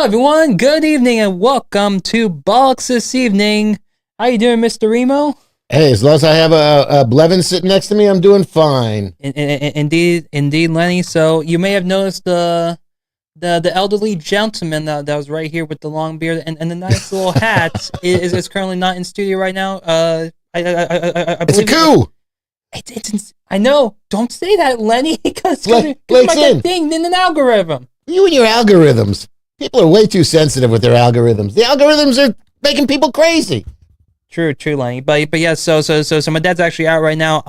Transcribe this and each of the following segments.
everyone, good evening and welcome to Bollocks this evening. How you doing, Mr. Remo? Hey, as long as I have a Blevin sitting next to me, I'm doing fine. Indeed, Lenny. So you may have noticed the elderly gentleman that was right here with the long beard and the nice little hat is currently not in studio right now. I It's a coup. I know. Don't say that, Lenny, because Blake's that thing in an algorithm. You and your algorithms. People are way too sensitive with their algorithms. The algorithms are making people crazy. True, Lenny. But yeah, so my dad's actually out right now.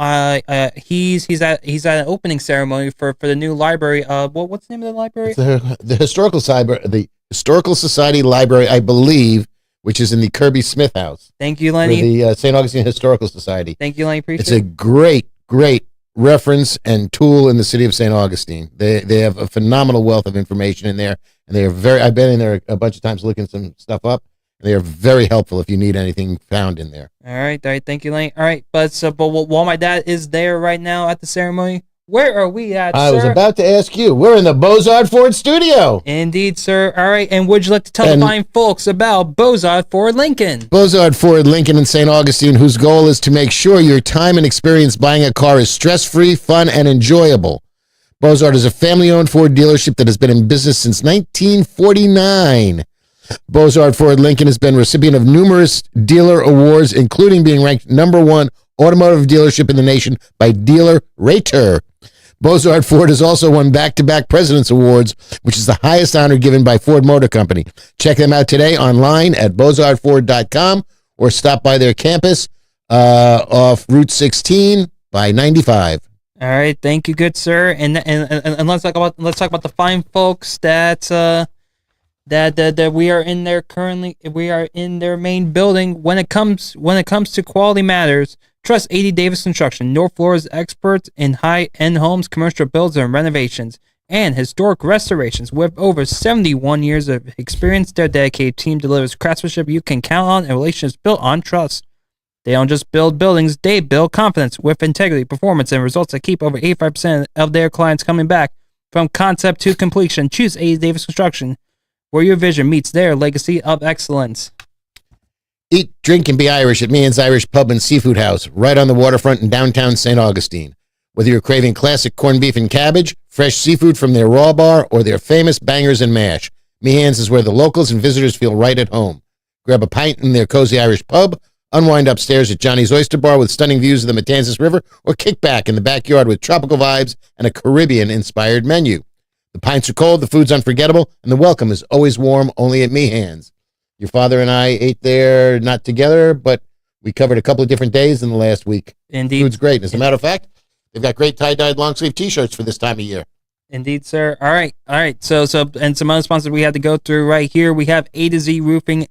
He's at an opening ceremony for the new library. What's the name of the library? The Historical Society Library, I believe, which is in the Kirby Smith House. Thank you, Lenny. For the St. Augustine Historical Society. Thank you, Lenny. Appreciate it. It's a great reference and tool in the city of St. Augustine. They have a phenomenal wealth of information in there, and they are I've been in there a bunch of times looking some stuff up. They are very helpful if you need anything found in there. All right. Thank you, Lenny. All right, but while my dad is there right now at the ceremony, where are we at, I sir? was about to ask you. We're in the Beaux-Arts Ford studio. Indeed, sir. All right, and would you like to tell the fine folks about Beaux-Arts Ford Lincoln? Beaux-Arts Ford Lincoln in St. Augustine, whose goal is to make sure your time and experience buying a car is stress-free, fun, and enjoyable. Beaux-Arts is a family-owned Ford dealership that has been in business since 1949. Beaux-Arts Ford Lincoln has been recipient of numerous dealer awards, including being ranked #1 automotive dealership in the nation by Dealer Rater. Beaux-Arts Ford has also won back-to-back President's Awards, which is the highest honor given by Ford Motor Company. Check them out today online at beaux-artsford.com or stop by their campus off Route 16 by 95. All right, thank you, good sir. And let's talk about the fine folks that we are in there currently. We are in their main building. When it comes to quality matters, trust A.D. Davis Construction, North Florida's experts in high-end homes, commercial builds and renovations, and historic restorations. With over 71 years of experience, their dedicated team delivers craftsmanship you can count on and relationships built on trust. They don't just build buildings, they build confidence with integrity, performance, and results that keep over 85% of their clients coming back. From concept to completion, choose A.D. Davis Construction, where your vision meets their legacy of excellence. Eat, drink, and be Irish at Meehan's Irish Pub and Seafood House, right on the waterfront in downtown St. Augustine. Whether you're craving classic corned beef and cabbage, fresh seafood from their raw bar, or their famous bangers and mash, Meehan's is where the locals and visitors feel right at home. Grab a pint in their cozy Irish pub, unwind upstairs at Johnny's Oyster Bar with stunning views of the Matanzas River, or kick back in the backyard with tropical vibes and a Caribbean-inspired menu. The pints are cold, the food's unforgettable, and the welcome is always warm, only at Meehan's. Your father and I ate there, not together, but we covered a couple of different days in the last week. Indeed. Food's great. As a matter of fact, they've got great tie-dyed long-sleeve T-shirts for this time of year. Indeed, sir. All right. So, and some other sponsors we had to go through right here. We have A to Z Roofing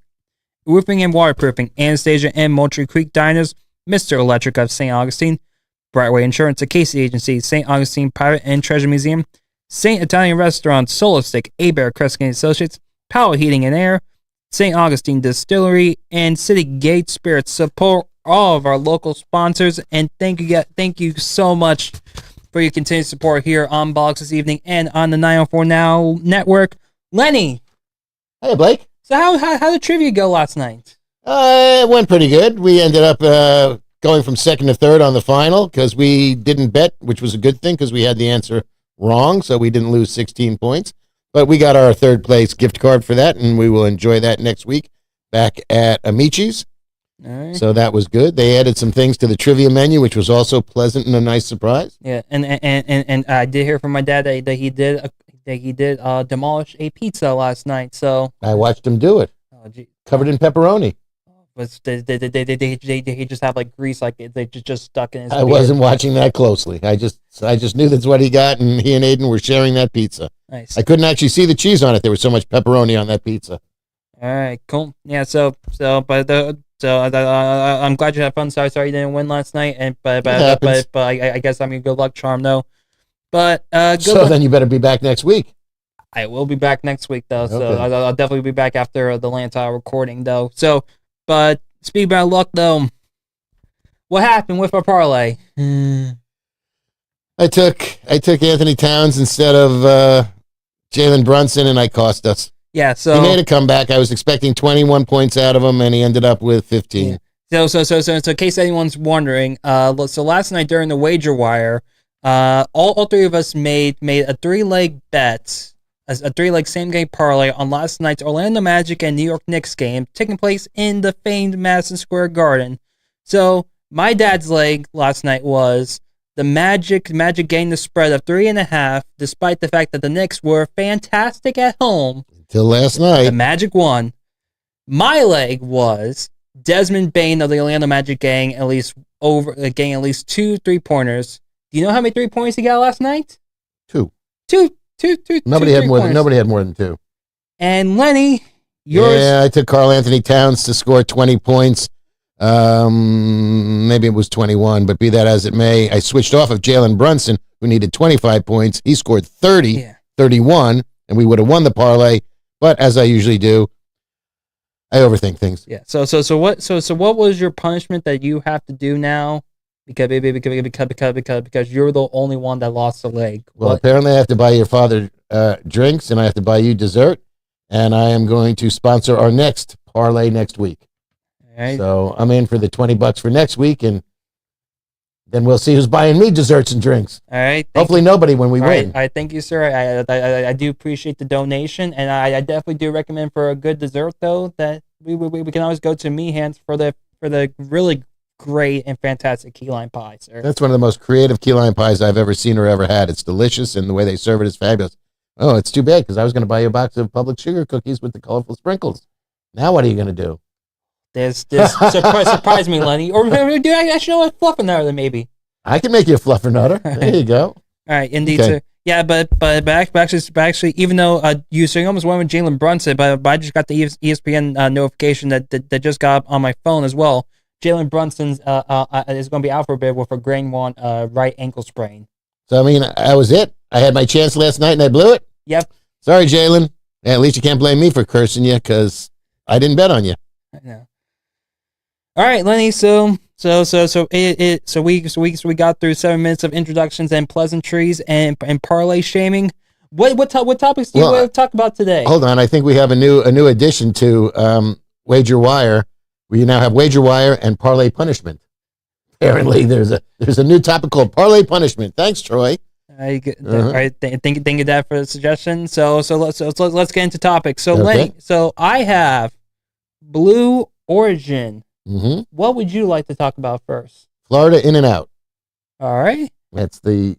and Waterproofing, Anastasia and Moultrie Creek Diners, Mr. Electric of St. Augustine, Brightway Insurance, a Casey Agency, St. Augustine Pirate and Treasure Museum, St. Italian Restaurant, Solo Stick, A-Bear, Kreskin Associates, Power Heating and Air, St. Augustine Distillery, and City Gate Spirits. Support all of our local sponsors, and thank you so much for your continued support here on Bollocks this evening and on the 904 Now Network. Lenny! Hey, Blake. So how did trivia go last night? It went pretty good. We ended up going from second to third on the final because we didn't bet, which was a good thing because we had the answer wrong, so we didn't lose 16 points. But we got our third place gift card for that, and we will enjoy that next week back at Amici's. All right. So that was good. They added some things to the trivia menu, which was also pleasant and a nice surprise. Yeah, and I did hear from my dad that he did demolish a pizza last night. So I watched him do it. Oh, gee. Covered in pepperoni. Was they just have like grease, like they just stuck in his I beard. wasn't watching that closely. I just knew that's what he got, and he and Aiden were sharing that pizza. Nice. I couldn't actually see the cheese on it. There was so much pepperoni on that pizza. All right, cool. Yeah, I'm glad you had fun. Sorry you didn't win last night, but I guess I'm your good luck charm though. But then you better be back next week. I will be back next week though, so Okay. I'll definitely be back after the Lanta recording though. So, but speaking about luck though, what happened with our parlay? I took Anthony Towns instead of Jalen Brunson, and I cost us. Yeah, so he made a comeback. I was expecting 21 points out of him, and he ended up with 15. Yeah. So, in case anyone's wondering, so last night during the wager wire, all three of us made a 3-leg bet, a 3-leg same game parlay on last night's Orlando Magic and New York Knicks game taking place in the famed Madison Square Garden. So my dad's leg last night was the Magic gained the spread of 3.5, despite the fact that the Knicks were fantastic at home. Until last night. The Magic won. My leg was Desmond Bain of the Orlando Magic getting at least 2 3-pointers. Do you know how many 3-pointers he got last night? 2. Nobody had more than 2. And Lenny, yours. Yeah, I took Karl Anthony Towns to score 20 points. Maybe it was 21, but be that as it may, I switched off of Jalen Brunson, who needed 25 points. He scored 31, and we would have won the parlay. But as I usually do, I overthink things. Yeah. So what was your punishment that you have to do now? Because you're the only one that lost a leg. Well, apparently I have to buy your father drinks, and I have to buy you dessert, and I am going to sponsor our next parlay next week. All right. So I'm in for the $20 for next week, and then we'll see who's buying me desserts and drinks. All right. Hopefully nobody when we win. I thank you, sir. I do appreciate the donation, and I definitely do recommend for a good dessert though that we can always go to Meehan's for the really great and fantastic key lime pie, sir. That's one of the most creative key lime pies I've ever seen or ever had. It's delicious, and the way they serve it is fabulous. Oh, it's too bad because I was going to buy you a box of Public sugar cookies with the colorful sprinkles. Now what are you going to do? There's surprise me, Lenny. Or do I actually know what fluffernutter maybe? I can make you a fluffernutter. There you go. All right, indeed, Okay. sir. Yeah, but actually, even though you almost went with Jalen Brunson, but I just got the ESPN notification that just got on my phone as well. Jalen Brunson's is going to be out for a bit with a grade 1 right ankle sprain. So, I mean, that was it. I had my chance last night and I blew it. Yep. Sorry, Jalen. Yeah, at least you can't blame me for cursing you because I didn't bet on you. I know. All right, Lenny. So we got through 7 minutes of introductions and pleasantries and parlay shaming. What topics do you want to talk about today? Hold on, I think we have a new addition to Wager Wire. We now have Wager Wire and Parlay Punishment. Apparently, there's a new topic called Parlay Punishment. Thanks, Troy. All right, thank you, Dad, for the suggestion. So let's get into topics. So Okay. Lenny, so I have Blue Origin. Mm-hmm. What would you like to talk about first? Florida in and out. All right. That's the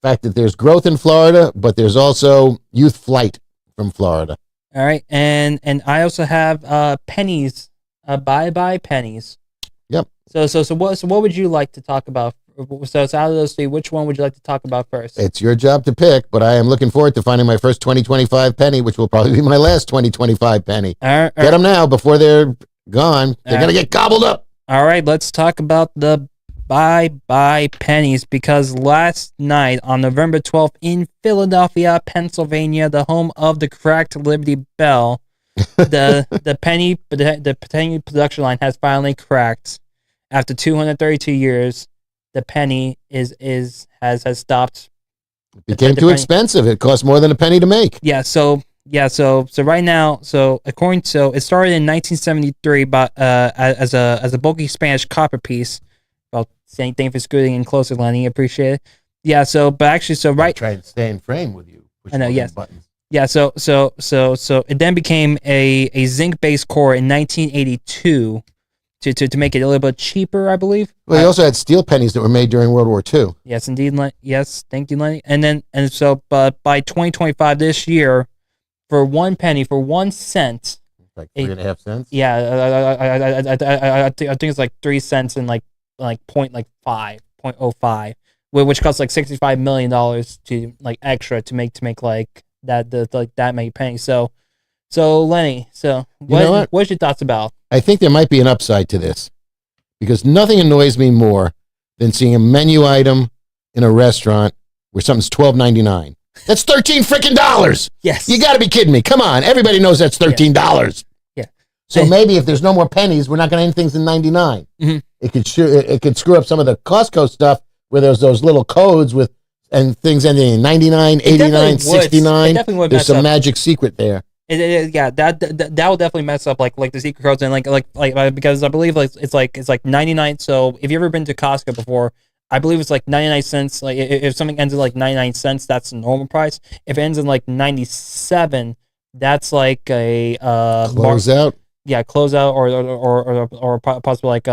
fact that there's growth in Florida, but there's also youth flight from Florida. All right, and I also have Pennies. Bye Pennies. Yep. So what would you like to talk about? So it's out of those three. Which one would you like to talk about first? It's your job to pick, but I am looking forward to finding my first 2025 penny, which will probably be my last 2025 penny. Get them now before they're gone. They're going to get gobbled up. All right, let's talk about the bye Pennies, because last night on November 12th in Philadelphia, Pennsylvania, the home of the cracked Liberty Bell, the penny production line has finally cracked. After 232 years, the penny has stopped. It became too expensive. It cost more than a penny to make. So right now, it started in 1973, but as a bulky Spanish copper piece. Well, thank you for scooting in closer, Lenny. Appreciate it. Yeah. So right. Try to stay in frame with you. I know. Yes. Buttons. Yeah. So it then became a zinc-based core in 1982 to make it a little bit cheaper, I believe. Well, you also had steel pennies that were made during World War II. Yes, indeed. Yes, thank you, Lenny. But by 2025, this year, for 1 penny, for 1 cent, like 3.5 cents. Yeah, I think it's like 3 cents and like 0.05, which costs like $65 million to extra to make like that many pennies. So Lenny, what's your thoughts about? I think there might be an upside to this, because nothing annoys me more than seeing a menu item in a restaurant where something's $12.99. That's $13 freaking dollars. Yes. You got to be kidding me. Come on. Everybody knows that's $13. Yeah. So maybe if there's no more pennies, we're not going to end things in 99. Mm-hmm. It could screw up some of the Costco stuff where there's those little codes and things ending in 99, 89, 69. There's some magic secret there. Yeah, that will definitely mess up like the secret codes and because I believe it's like 99. So if you've ever been to Costco before, I believe it's like 99 cents. Like if something ends at like 99 cents, that's the normal price. If it ends in like 97, that's like a Close out. yeah, closeout or possibly like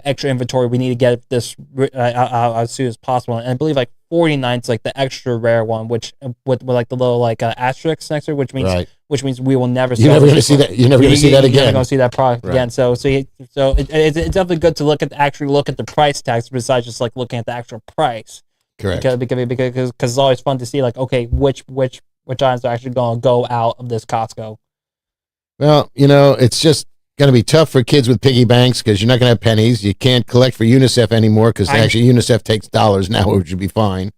extra inventory. We need to get this out as soon as possible. And I believe like 49 is like the extra rare one, which with like the little like asterisk next to it, Right. which means we will never. You're never going to see that. You're never going to see that You're never again. going to see that product Right. again. So it's definitely good to actually look at the price tags besides just like looking at the actual price. Correct. Because it's always fun to see like, okay, which items are actually going to go out of this Costco. Well, it's just going to be tough for kids with piggy banks because you're not going to have pennies. You can't collect for UNICEF anymore because actually UNICEF takes dollars now, which would be fine.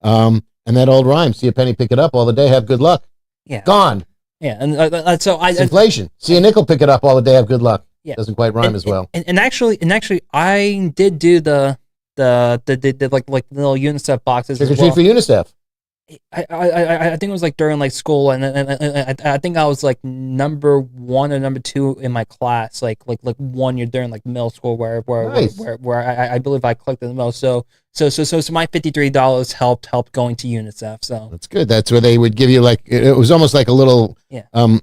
And that old rhyme: see a penny, pick it up all the day, have good luck. Yeah, gone. Yeah, and so it's inflation. See a nickel, pick it up all the day, have good luck. Yeah, doesn't quite rhyme as well. And actually, I did do the like little UNICEF boxes. Trick or treat for UNICEF. I think it was like during like school, and I think I was like number 1 or number 2 in my class, like 1 year during like middle school, where Nice. where I believe I collected the most. So my $53 helped going to UNICEF. So that's good. That's where they would give you like it was almost like a little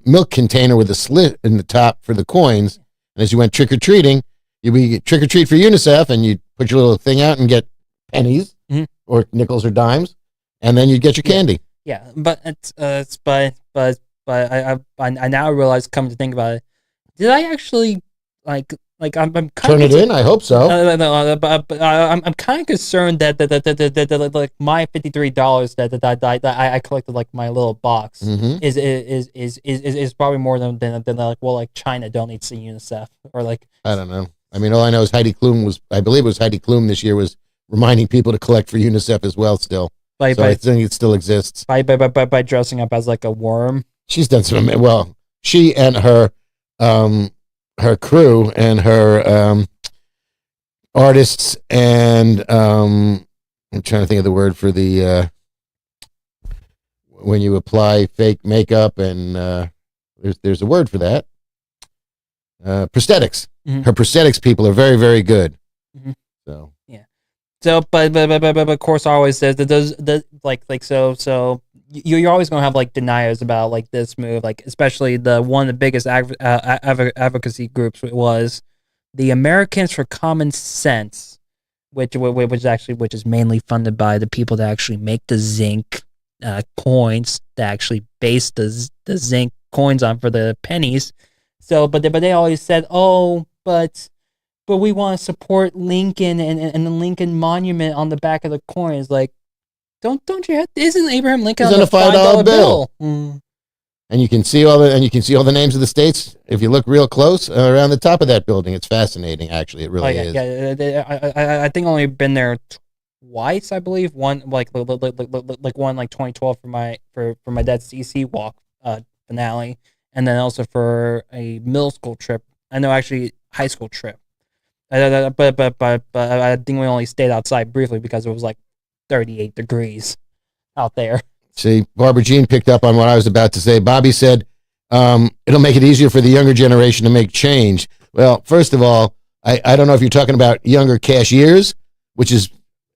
milk container with a slit in the top for the coins. And as you went trick or treating, you'd be trick or treat for UNICEF, and you'd put your little thing out and get pennies or nickels or dimes. And then you get your candy. Yeah, but I now realize, come to think about it, did I actually like I'm kind turn it in? I hope so. But I'm kind of concerned that like my $53 that I collected like my little box is probably more than like, well, like China donates to UNICEF or like I don't know. I mean, all I know is Heidi Klum I believe it was Heidi Klum this year was reminding people to collect for UNICEF as well still. I think it still exists. By dressing up as like a worm. She's done some, well, she and her crew and her artists and I'm trying to think of the word for the when you apply fake makeup and there's a word for that. Prosthetics. Her prosthetics people are very, very good. So yeah. So, but of course, I always says that those so you're always gonna have like deniers about like this move, like especially one of the biggest advocacy groups was the Americans for Common Sense, which is mainly funded by the people that actually make the zinc coins that actually base the zinc coins on for the pennies. So, but they always said, oh, but we want to support Lincoln and the Lincoln Monument on the back of the coins. Like, don't you have? Isn't Abraham Lincoln on the $5 bill? And you can see all the names of the states if you look real close around the top of that building. It's fascinating, actually. It really is. Yeah. I think I only been there twice. I believe one like one like 2012 for my dad's DC walk finale, and then also for a middle school trip. I know actually high school trip. But I think we only stayed outside briefly because it was like 38 degrees out there. See, Barbara Jean picked up on what I was about to say. Bobby said, it'll make it easier for the younger generation to make change. Well, first of all, I don't know if you're talking about younger cashiers, which is,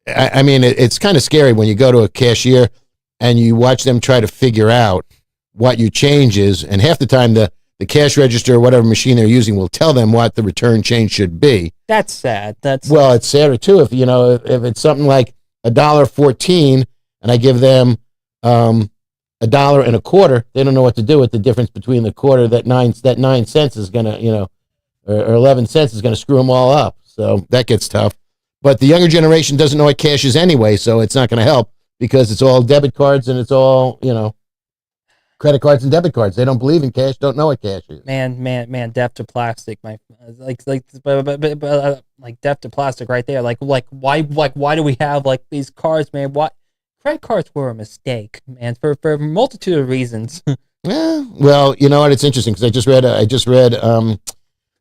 I mean, it's kind of scary when you go to a cashier and you watch them try to figure out what your change is. And half the time, the cash register or whatever machine they're using will tell them what the return change should be. That's sad. Well, it's sadder too if it's something like $1.14 and I give them $1.25, they don't know what to do with the difference between the quarter. That 9 cents is gonna or 11 cents is gonna screw them all up. So that gets tough. But the younger generation doesn't know what cash is anyway, so it's not gonna help because it's all debit cards and it's all credit cards and debit cards. They don't believe in cash, don't know what cash is. Man, deaf to plastic. Like deaf to plastic right there. Like why do we have like these cards, man? What credit cards were a mistake, man, for a multitude of reasons. Yeah, well, you know what? It's interesting because I just read a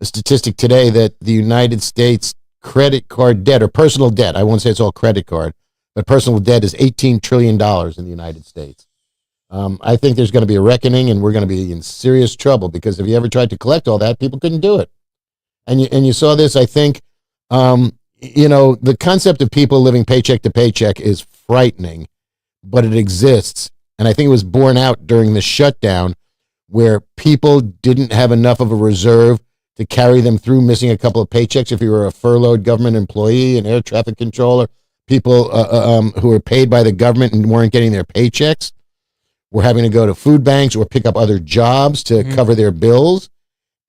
statistic today that the United States credit card debt or personal debt, I won't say it's all credit card, but personal debt is $18 trillion in the United States. I think there's going to be a reckoning, and we're going to be in serious trouble because if you ever tried to collect all that, people couldn't do it. And you saw this, I think, the concept of people living paycheck to paycheck is frightening, but it exists. And I think it was borne out during the shutdown where people didn't have enough of a reserve to carry them through missing a couple of paychecks. If you were a furloughed government employee, an air traffic controller, people who were paid by the government and weren't getting their paychecks were having to go to food banks or pick up other jobs to cover their bills.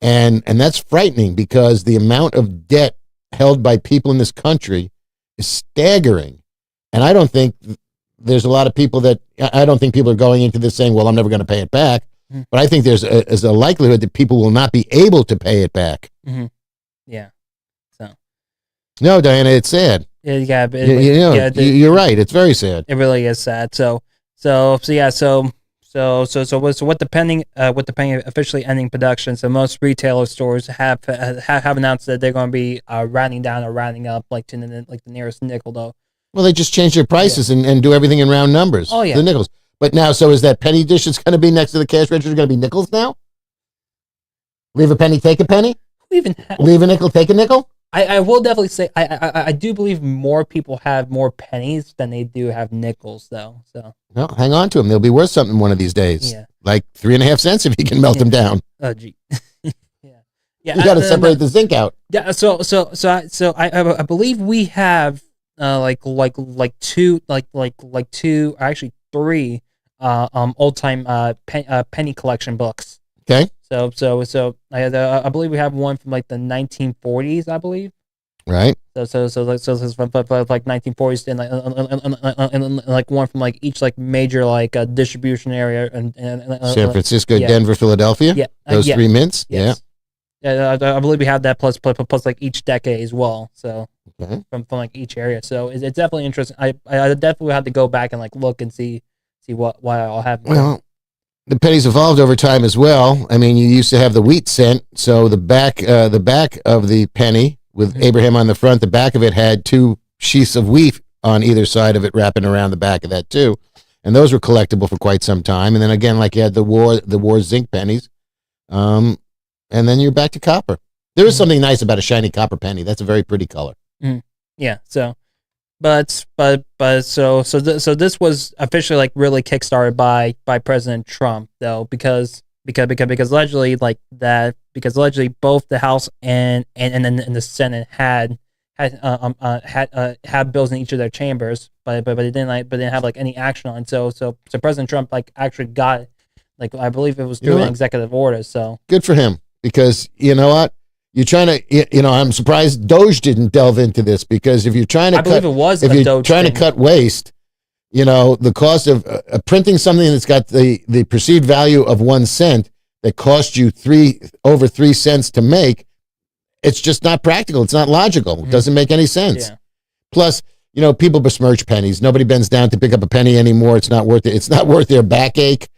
And that's frightening because the amount of debt held by people in this country is staggering. And I don't think there's a lot of people I don't think people are going into this saying, well, I'm never going to pay it back. But I think there's a likelihood that people will not be able to pay it back. Mm-hmm. Yeah. So. No, Diana, it's sad. Yeah, you're right. It's very sad. It really is sad. So what the Penny officially ending production. So most retailer stores have announced that they're going to be rounding down or rounding up like to the nearest nickel though. Well, they just change their prices and do everything in round numbers. Oh yeah, the nickels. But now, so is that penny dish that's going to be next to the cash register going to be nickels now? Leave a penny, take a penny. Leave a nickel, take a nickel. I will definitely say I do believe more people have more pennies than they do have nickels though. So well, hang on to them; they'll be worth something one of these days. Yeah, like 3.5 cents if you can melt them down. Oh gee, yeah. You got to separate the zinc out. Yeah. So I believe we have two actually three old time penny collection books. Okay. So I believe we have one from like the 1940s, I believe. Right. So it's from like 1940s and like one from like each like major like distribution area and San Francisco, Denver, Philadelphia. Yeah. Those three mints. Yes. Yeah. I believe we have that plus like each decade as well. So from like each area. So it's definitely interesting. I definitely have to go back and like look and see what I'll have. Well, the pennies evolved over time as well. I mean, you used to have the wheat cent. So the back of the penny with Abraham on the front, the back of it had two sheaths of wheat on either side of it wrapping around the back of that too. And those were collectible for quite some time. And then again, like you had the war zinc pennies. And then you're back to copper. There is something nice about a shiny copper penny. That's a very pretty color. Yeah. So, but so this was officially like really kickstarted by President Trump though, because allegedly both the House and the Senate had bills in each of their chambers, but they didn't have like any action on. So President Trump like actually got like I believe it was through an executive order. So good for him because you know what. You're trying to, I'm surprised Doge didn't delve into this because if you're trying to cut waste, the cost of printing something that's got the perceived value of 1 cent that cost you over 3 cents to make, it's just not practical. It's not logical. It doesn't make any sense. Yeah. Plus, people besmirch pennies. Nobody bends down to pick up a penny anymore. It's not worth it. It's not worth their backache.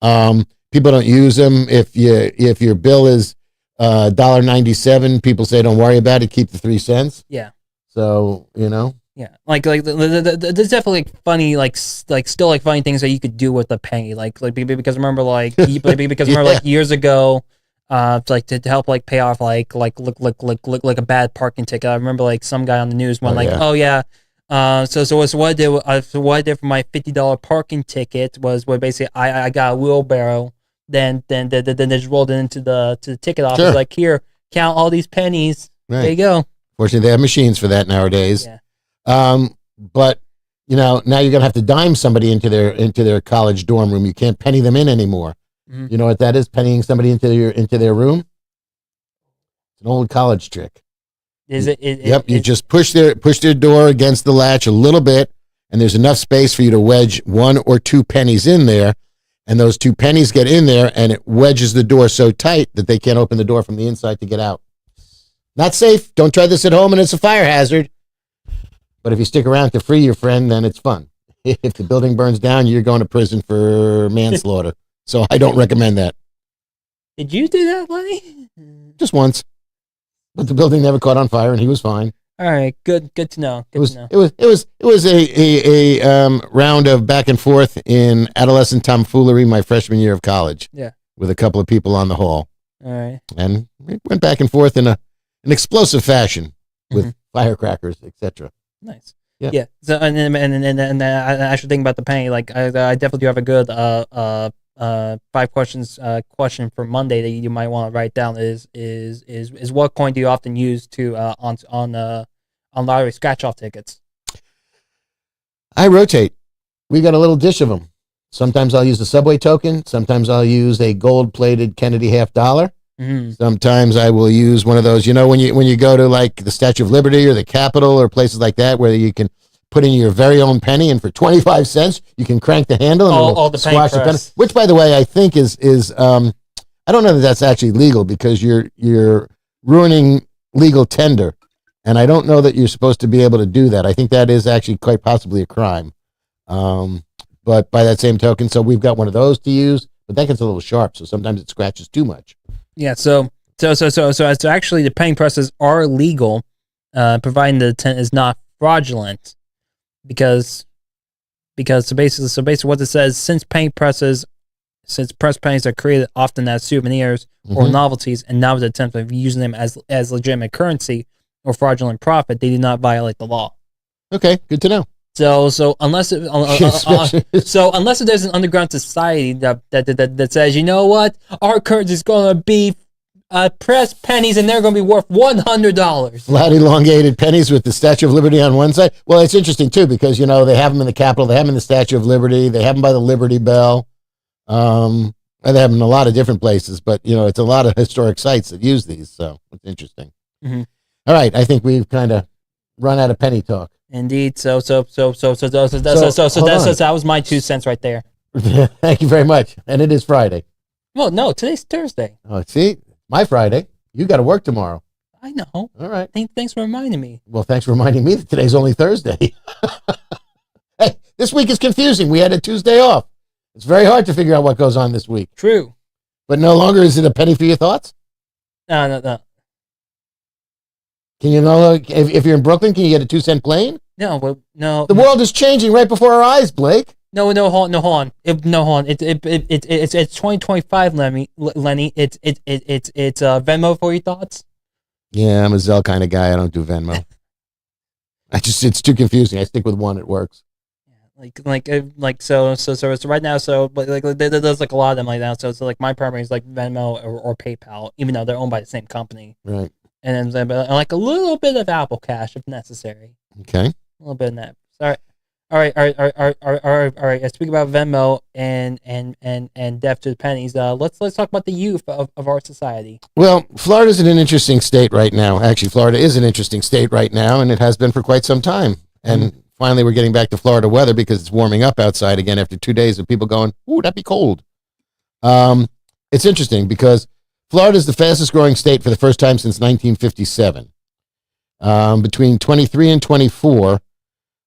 People don't use them. If your bill is $1.97, people say don't worry about it, keep the 3 cents. Yeah. So yeah, like there's definitely like funny still like funny things that you could do with a penny, like because remember like years ago, like to help like pay off like a bad parking ticket. I remember like some guy on the news went so what I did for my $50 parking ticket was basically I got a wheelbarrow. Then they just rolled it into the ticket office. Sure. Like, here, count all these pennies. Right. There you go. Fortunately, they have machines for that nowadays. Yeah. But now you're gonna have to dime somebody into their college dorm room. You can't penny them in anymore. Mm-hmm. You know what that is? Pennying somebody into their room. It's an old college trick. Is it? Yep. You just push their door against the latch a little bit, and there's enough space for you to wedge 1 or 2 pennies in there. And those 2 pennies get in there, and it wedges the door so tight that they can't open the door from the inside to get out. Not safe. Don't try this at home, and it's a fire hazard. But if you stick around to free your friend, then it's fun. If the building burns down, you're going to prison for manslaughter. So I don't recommend that. Did you do that, Lenny? Just once. But the building never caught on fire, and he was fine. All right, good to know. It was a round of back and forth in adolescent tomfoolery my freshman year of college. Yeah. With a couple of people on the hall. All right. And it went back and forth in an explosive fashion with firecrackers, etc. Nice. Yeah. Yeah. So and I actually think about the penny. Like I definitely do have a good 5 questions question for Monday that you might want to write down. Is what coin do you often use to on lottery scratch off tickets? I rotate. We got a little dish of them. Sometimes I'll use a Subway token. Sometimes I'll use a gold-plated Kennedy $50. Sometimes I will use one of those. You know, when you go to like the Statue of Liberty or the Capitol or places like that, where you can put in your very own penny, and for 25 cents you can crank the handle and all the squash the penny. press. Which, by the way, I think is I don't know that that's actually legal because you're ruining legal tender, and I don't know that you're supposed to be able to do that. I think that is actually quite possibly a crime. But by that same token, so we've got one of those to use, but that gets a little sharp, so sometimes it scratches too much. Yeah, so actually the penny presses are legal, providing the intent is not fraudulent, because basically what it says, since press pennies are created often as souvenirs or novelties, and not with the attempt of using them as legitimate currency or fraudulent profit, they do not violate the law. Okay, good to know. So unless there's an underground society that says, you know what, our currency is going to be pressed pennies and they're going to be worth $100. Flat elongated pennies with the Statue of Liberty on one side. Well, it's interesting too because you know they have them in the Capitol, they have them in the Statue of Liberty, they have them by the Liberty Bell, and they have them in a lot of different places. But you know, it's a lot of historic sites that use these, so it's interesting. All right, I think we've kind of run out of penny talk. Indeed. So that was my 2 cents right there. Thank you very much. And it is Friday. Well, no, today's Thursday. Oh, see, my Friday. You got to work tomorrow. I know. All right. Thanks for reminding me. Well, thanks for reminding me that today's only Thursday. Hey, this week is confusing. We had a Tuesday off. It's very hard to figure out what goes on this week. True. But no longer is it a penny for your thoughts? No. Can you know if you're in Brooklyn, can you get a 2-cent plane? No, no. The world is changing right before our eyes, Blake. No, hold on. It's 2025, Lenny. It's Venmo for your thoughts. Yeah, I'm a Zelle kind of guy. I don't do Venmo. It's too confusing. I stick with one. It works. So right now, there's like a lot of them like now. So like my primary is like Venmo or PayPal, even though they're owned by the same company. Right. And then like a little bit of Apple Cash if necessary. Okay. A little bit of that. All right. Speaking about Venmo and death to the pennies, let's talk about the youth of our society. Well, Florida's in an interesting state right now. Actually, Florida is an interesting state right now, and it has been for quite some time. And finally, we're getting back to Florida weather because it's warming up outside again after 2 days of people going, "Ooh, that'd be cold." It's interesting because Florida is the fastest growing state for the first time since 1957. Between 23 and 24,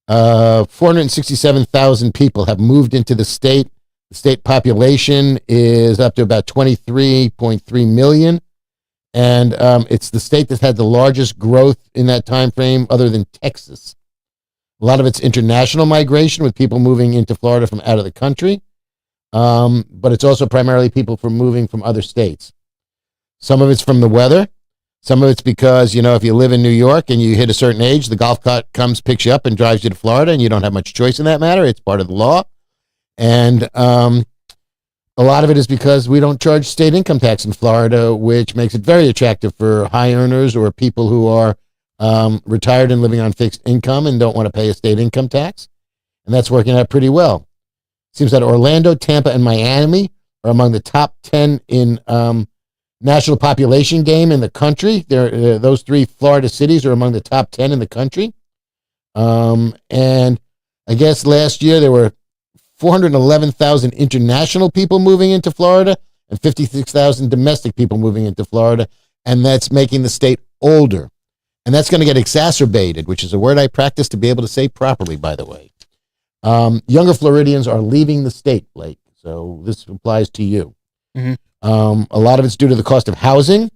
467,000 people have moved into the state. The state population is up to about 23.3 million. And it's the state that's had the largest growth in that time frame other than Texas. A lot of it's international migration with people moving into Florida from out of the country. But it's also primarily people moving from other states. Some of it's from the weather. Some of it's because, you know, if you live in New York and you hit a certain age, the golf cart comes, picks you up, and drives you to Florida, and you don't have much choice in that matter. It's part of the law. And a lot of it is because we don't charge state income tax in Florida, which makes it very attractive for high earners or people who are retired and living on fixed income and don't want to pay a state income tax. And that's working out pretty well. Seems that Orlando, Tampa, and Miami are among the top 10 in national population game in the country. Those 3 Florida cities are among the top 10 in the country. And I guess last year there were 411,000 international people moving into Florida and 56,000 domestic people moving into Florida. And that's making the state older. And that's going to get exacerbated, which is a word I practice to be able to say properly, by the way. Younger Floridians are leaving the state, Blake. So this applies to you. A lot of it's due to the cost of housing.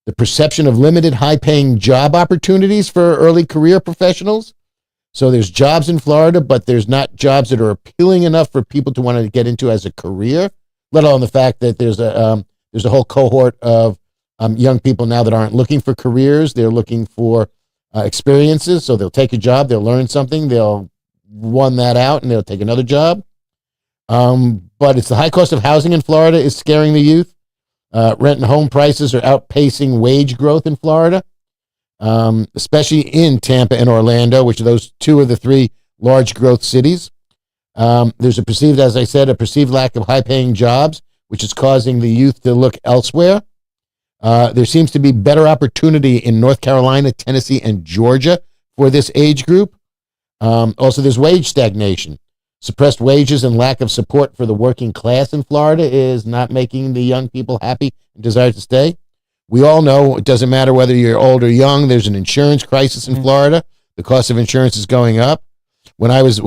the perception of limited high-paying job opportunities for early career professionals. So there's jobs in Florida, but there's not jobs that are appealing enough for people to want to get into as a career, let alone the fact that there's a whole cohort of young people now that aren't looking for careers. They're looking for experiences. So they'll take a job, they'll learn something, they'll run that out, and they'll take another job. But it's the high cost of housing in Florida is scaring the youth. Rent and home prices are outpacing wage growth in Florida, especially in Tampa and Orlando, which are those two of the three large growth cities. There's as I said, a perceived lack of high-paying jobs, which is causing the youth to look elsewhere. There seems to be better opportunity in North Carolina, Tennessee, and Georgia for this age group. Also, there's wage stagnation. Suppressed wages and lack of support for the working class in Florida is not making the young people happy and desire to stay. We all know it doesn't matter whether you're old or young. There's an insurance crisis in Florida. The cost of insurance is going up. When I was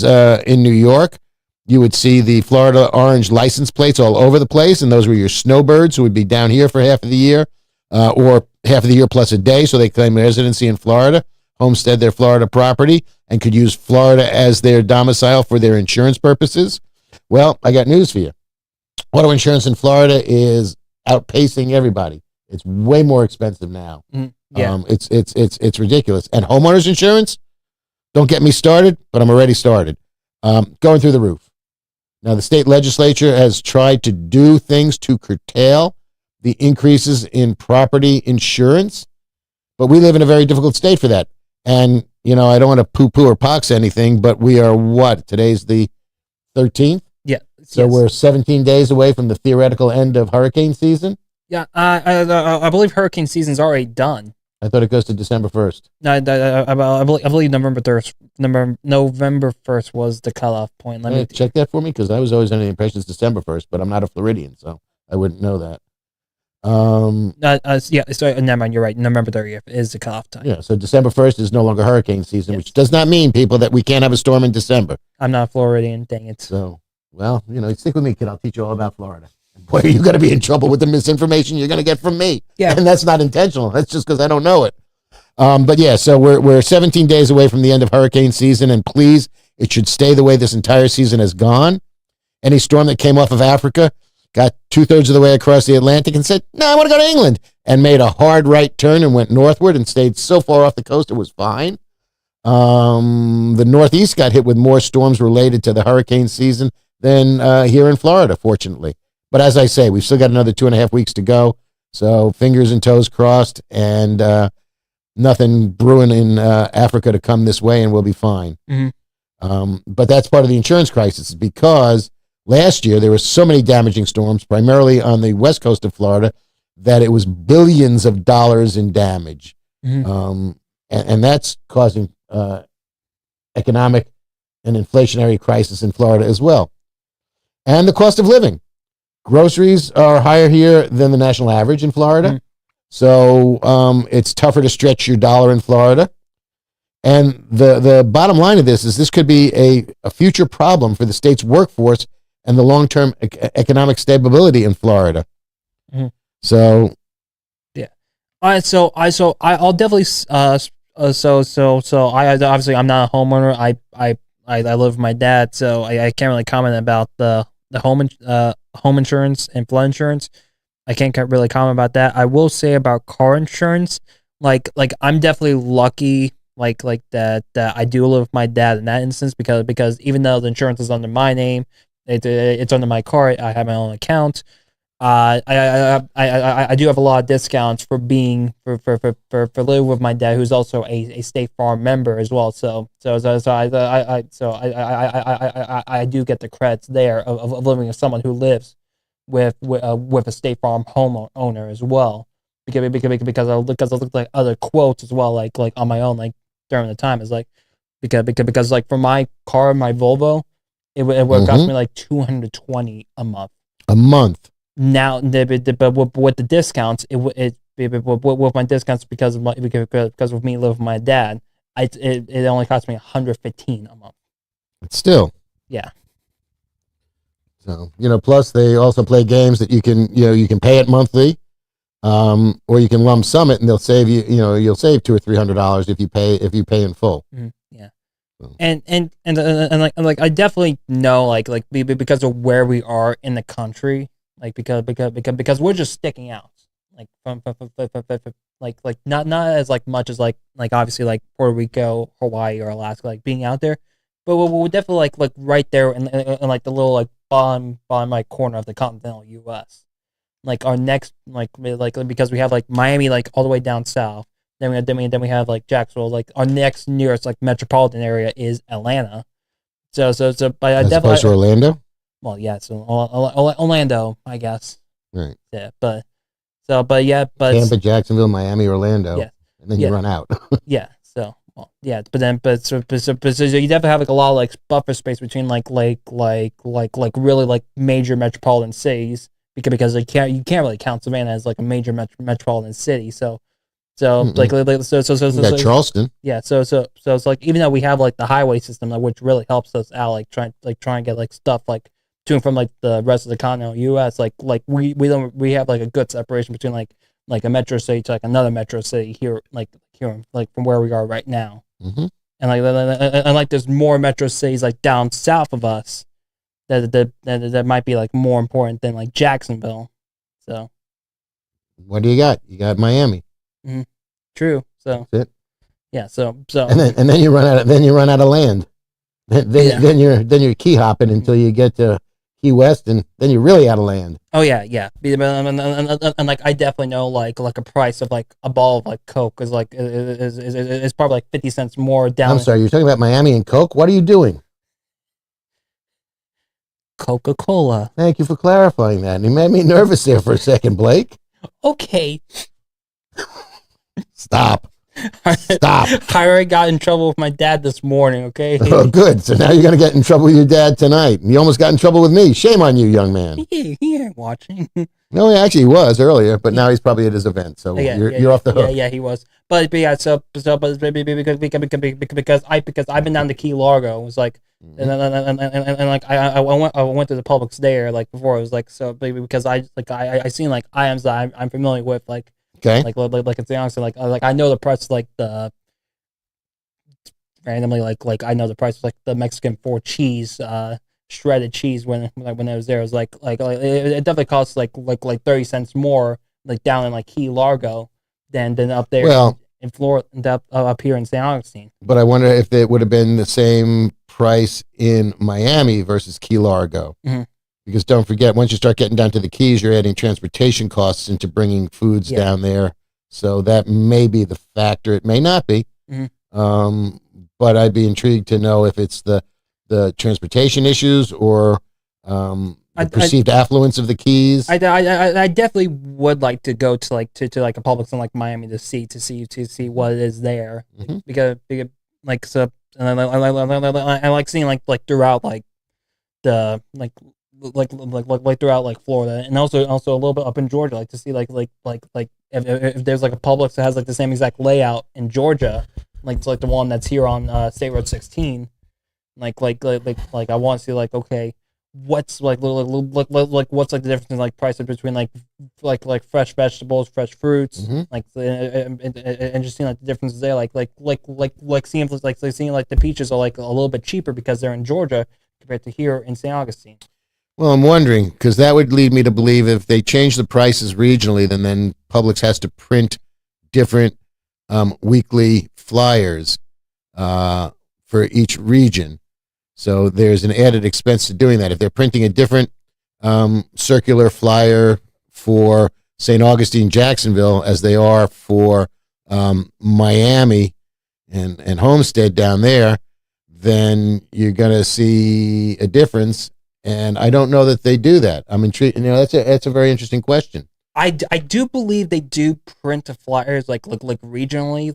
in New York, you would see the Florida orange license plates all over the place, and those were your snowbirds who would be down here for half of the year, or half of the year plus a day, so they claim residency in Florida, homestead their Florida property, and could use Florida as their domicile for their insurance purposes. Well, I got news for you. Auto insurance in Florida is outpacing everybody. It's way more expensive now. Yeah. It's ridiculous. And homeowners insurance, don't get me started, but I'm already started. Going through the roof. Now, the state legislature has tried to do things to curtail the increases in property insurance, but we live in a very difficult state for that. And, I don't want to poo-poo or pox anything, but we are what? Today's the 13th? Yeah. So we're 17 days away from the theoretical end of hurricane season? Yeah, I believe hurricane season's already done. I thought it goes to December 1st. No, I believe November 1st was the cutoff point. Let me check that for me, because I was always under the impression it's December 1st, but I'm not a Floridian, so I wouldn't know that. Yeah, so never mind, you're right. November 30th is the cutoff time. Yeah, so December 1st is no longer hurricane season, which does not mean, people, that we can't have a storm in December. I'm not a Floridian, dang it. So, well, stick with me, kid. I'll teach you all about Florida. Boy, you're going to be in trouble with the misinformation you're going to get from me. Yeah. And that's not intentional. That's just because I don't know it. But yeah, so we're 17 days away from the end of hurricane season, and please, it should stay the way this entire season has gone. Any storm that came off of Africa got 2/3 of the way across the Atlantic and said, no, I want to go to England, and made a hard right turn and went northward and stayed so far off the coast it was fine. The Northeast got hit with more storms related to the hurricane season than here in Florida, fortunately. But as I say, we've still got another 2.5 weeks to go, so fingers and toes crossed, and nothing brewing in Africa to come this way, and we'll be fine. But that's part of the insurance crisis, because last year there were so many damaging storms, primarily on the west coast of Florida, that it was billions of dollars in damage. And that's causing economic and inflationary crisis in Florida as well. And the cost of living. Groceries are higher here than the national average in Florida. So it's tougher to stretch your dollar in Florida. And the bottom line of this could be a future problem for the state's workforce and the long-term economic stability in Florida. So, yeah. All right. So I'll definitely. So I obviously I'm not a homeowner. I live with my dad, so I can't really comment about the home insurance and flood insurance. I can't really comment about that. I will say about car insurance, like I'm definitely lucky, like that I do live with my dad in that instance, because even though the insurance is under my name, it's under my car. I have my own account. I do have a lot of discounts for being for living with my dad, who's also a State Farm member as well. So I do get the credits there of living with someone who lives with a State Farm homeowner as well. Because I looked like other quotes as well, like on my own, like during the time, is like because like for my car, my Volvo, it would cost me like $220 a month. A month. Now, but with the discounts, with my discounts because of me living with my dad, it only cost me $115 a month. But still, yeah. So plus they also play games that you can pay it monthly, Or you can lump sum it, and they'll save you. You'll save $200 or $300 if you pay in full. Yeah. And I definitely know because of where we are in the country, because we're just sticking out, not as much as obviously Puerto Rico, Hawaii, or Alaska, being out there, but we're definitely right there in the little bottom corner of the continental U.S. Our next because we have Miami all the way down south. Then we have Jacksonville. Our next nearest metropolitan area is Atlanta. But As opposed to Orlando. Well, yeah, so Orlando, I guess. Right. Yeah, but Tampa, Jacksonville, Miami, Orlando. Yeah. And then you run out. Yeah. So you definitely have a lot of buffer space between really major metropolitan cities because you can't really count Savannah as a major metropolitan city. So you got Charleston. Yeah, so it's even though we have the highway system, which really helps us out, trying and get stuff to and from the rest of the continental U.S. We have a good separation between a metro city to another metro city here from where we are right now. Mm-hmm. And there's more metro cities down south of us that might be more important than Jacksonville. So what do you got? You got Miami. Mm-hmm. True. So that's it. Yeah. So and then you run out of land. Then you're key hopping until you get to Key West, and then you're really out of land. Oh yeah. And I definitely know a price of a ball of Coke is probably 50 cents more down. I'm sorry, you're talking about Miami and Coke. What are you doing? Coca-Cola. Thank you for clarifying that. And you made me nervous there for a second, Blake. Okay. Stop. I already got in trouble with my dad this morning, okay? Oh, good. So now you're going to get in trouble with your dad tonight. You almost got in trouble with me. Shame on you, young man. He ain't watching. No, he was earlier, but now he's probably at his event, so you're off the hook. Yeah, he was. But yeah, because I've been down to Key Largo. It was and I went to the Publix there before. It was because I seen items that I'm familiar with okay, it's honestly I know the price the randomly I know the price of the Mexican 4 cheese shredded cheese when I was there. It was it definitely costs 30 cents more down in Key Largo than up there. Well, in Florida, up here in St. Augustine. But I wonder if it would have been the same price in Miami versus Key Largo. Mm-hmm. Because don't forget, once you start getting down to the Keys, you're adding transportation costs into bringing foods down there. So that may be the factor. It may not be. Mm-hmm. But I'd be intrigued to know if it's the transportation issues or the perceived affluence of the Keys. I definitely would like to go to a Publix in Miami to see what it is there. Mm-hmm. because so and I like seeing throughout the throughout Florida, and also a little bit up in Georgia, to see if there's a Publix that has the same exact layout in Georgia, the one that's here on State Road 16. I want to see okay, what's what's the difference in prices between fresh vegetables, fresh fruits, mm-hmm. And just seeing the differences there, seeing the peaches are a little bit cheaper because they're in Georgia compared to here in St. Augustine. Well, I'm wondering, because that would lead me to believe if they change the prices regionally, then Publix has to print different weekly flyers for each region. So there's an added expense to doing that. If they're printing a different circular flyer for St. Augustine, Jacksonville, as they are for Miami and Homestead down there, then you're going to see a difference. And I don't know that they do that. I'm intrigued. That's a very interesting question. I do believe they do print the flyers regionally,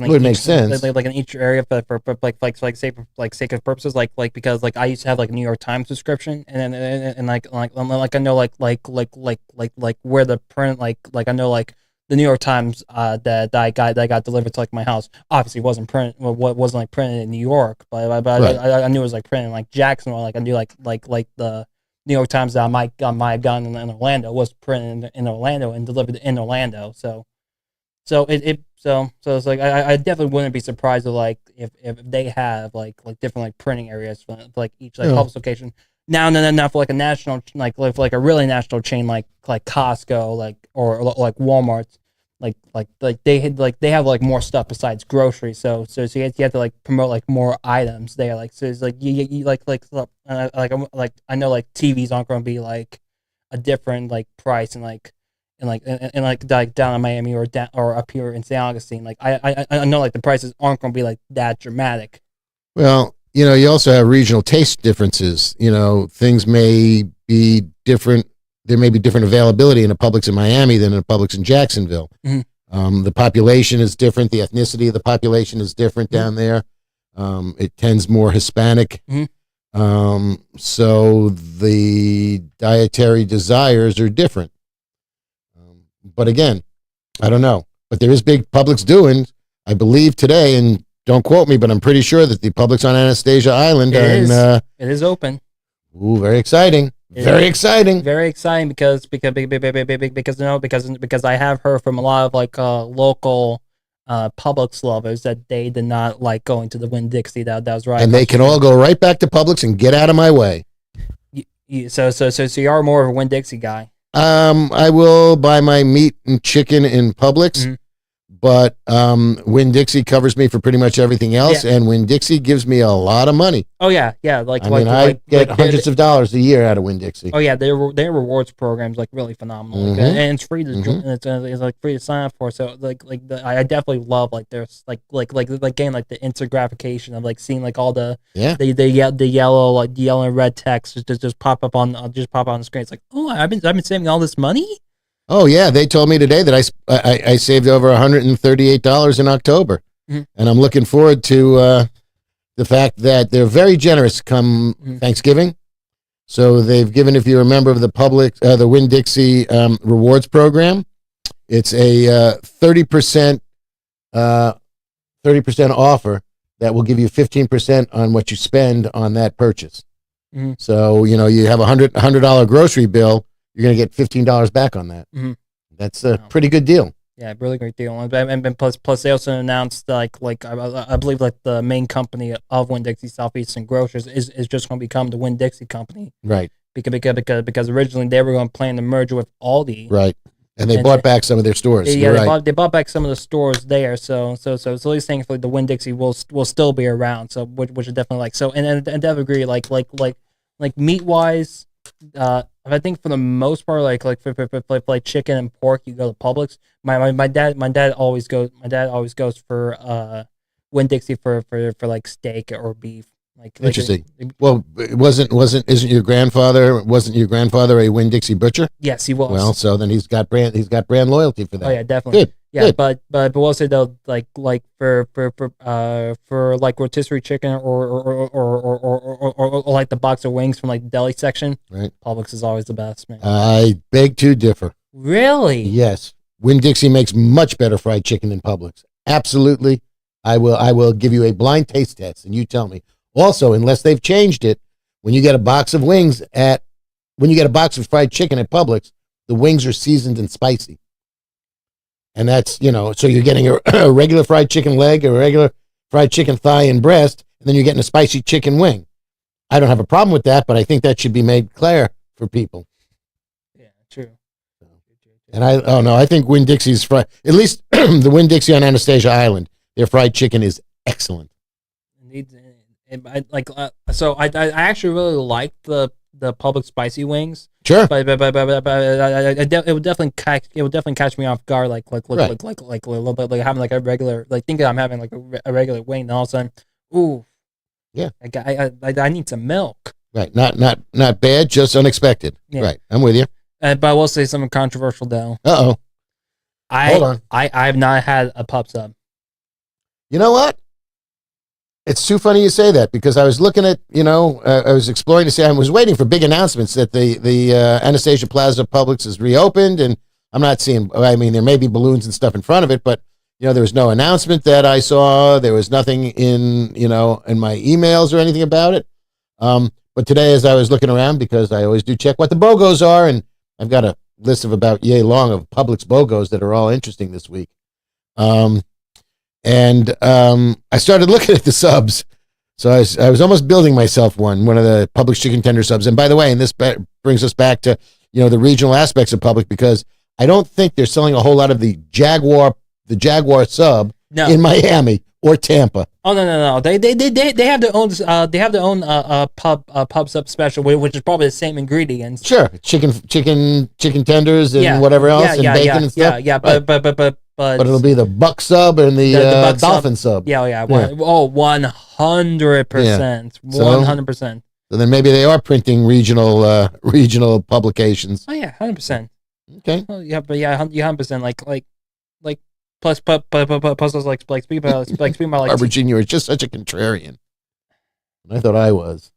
would make sense. In each area for sake of purposes, because I used to have New York Times subscription, and I know where the print I know the New York Times that I got delivered to my house obviously wasn't printed in New York, but right. I knew it was printed in Jacksonville. I knew the New York Times that I might have gotten in Orlando was printed in Orlando and delivered in Orlando. So it's like I definitely wouldn't be surprised if they have different printing areas for each public location. Now for a national like a really national chain like Costco or like Walmart, they have more stuff besides groceries. So you have to promote more items there. So it's you I know TVs aren't going to be a different price and down in Miami or up here in St. Augustine. I know the prices aren't going to be that dramatic. Well, you also have regional taste differences. Things may be different. There may be different availability in a Publix in Miami than in a Publix in Jacksonville. Mm-hmm. The population is different. The ethnicity of the population is different down there. It tends more Hispanic. Mm-hmm. So the dietary desires are different. But again, I don't know. But there is big Publix doing, I believe today, and don't quote me, but I'm pretty sure that the Publix on Anastasia Island it is open. Ooh, very exciting. Very exciting because I have heard from a lot of local Publix lovers that they did not like going to the Winn-Dixie. That was right. And they can all go right back to Publix and get out of my way. So you are more of a Winn-Dixie guy. I will buy my meat and chicken in Publix, mm-hmm. but Winn-Dixie covers me for pretty much everything else, and Winn-Dixie gives me a lot of money. Oh yeah. I get hundreds of dollars a year out of Winn-Dixie. Oh yeah, their rewards programs really phenomenal, mm-hmm. And it's free to join. It's free to sign up for. So I definitely love there's getting the instant gratification of seeing all the yellow yellow and red text just pop up on the screen. It's oh, I've been saving all this money. Oh yeah, they told me today that I saved over $138 in October, mm-hmm. and I'm looking forward to the fact that they're very generous come mm-hmm. Thanksgiving. So they've given, if you're a member of the Winn-Dixie rewards program, it's a 30% offer that will give you 15% on what you spend on that purchase. Mm-hmm. So you have $100 grocery bill. You're going to get $15 back on that. Mm-hmm. That's a pretty good deal. Yeah, really great deal. And plus they also announced I believe the main company of Winn-Dixie Southeastern Grocers is just going to become the Winn-Dixie company. Right. Because originally they were going to plan to merge with Aldi. Right. And they bought back some of their stores. They bought back some of the stores there. So at least thankfully the Winn-Dixie will still be around. So which is definitely and definitely agree like meat wise. I think for the most part, for chicken and pork, you go to Publix. My dad always goes for Winn-Dixie for steak or beef. Interesting. Well, wasn't your grandfather a Winn-Dixie butcher? Yes, he was. Well, so then he's got brand loyalty for that. Oh yeah, definitely. Good. Yeah, good. but we'll say though, for rotisserie chicken or the box of wings from the deli section, right? Publix is always the best, man. I beg to differ. Really? Yes, Winn-Dixie makes much better fried chicken than Publix. Absolutely. I will give you a blind taste test, and you tell me. Also, unless they've changed it, when you get a box of fried chicken at Publix, the wings are seasoned and spicy. And that's, so you're getting a regular fried chicken leg, a regular fried chicken thigh and breast, and then you're getting a spicy chicken wing. I don't have a problem with that, but I think that should be made clear for people. Yeah, true. And I think Winn-Dixie's fried, at least the Winn-Dixie on Anastasia Island, their fried chicken is excellent. So I actually really like the Publix spicy wings. Sure, but it would definitely catch me off guard, like a little bit, having a regular, thinking I'm having a regular wing, and all of a sudden, ooh, yeah, I need some milk. Right, not bad, just unexpected. Yeah. Right, I'm with you. But I will say something controversial though. Hold on. I've not had a pub sub. You know what? It's too funny you say that, because I was looking at, I was exploring to see, I was waiting for big announcements that the Anastasia Plaza Publix is reopened, and I'm not seeing, there may be balloons and stuff in front of it, but, there was no announcement that I saw. There was nothing in my emails or anything about it. But today, as I was looking around, because I always do check what the BOGOs are, and I've got a list of about yay long of Publix BOGOs that are all interesting this week. I started looking at the subs. So I was almost building myself one of the Publix chicken tender subs. And by the way, and this brings us back to, the regional aspects of Publix, because I don't think they're selling a whole lot of the Jaguar sub in Miami or Tampa. Oh no! They have their own pub sub special, which is probably the same ingredients. Sure, chicken tenders and whatever else, and bacon and stuff. Yeah. Right. But it'll be the buck sub and the dolphin sub. Yeah. 100%. 100%. So then maybe they are printing regional publications. Oh yeah, 100%. Okay. Oh yeah, but yeah, 100%. Like plus those like speaking about Barbara Jean, you were just such a contrarian. I thought I was.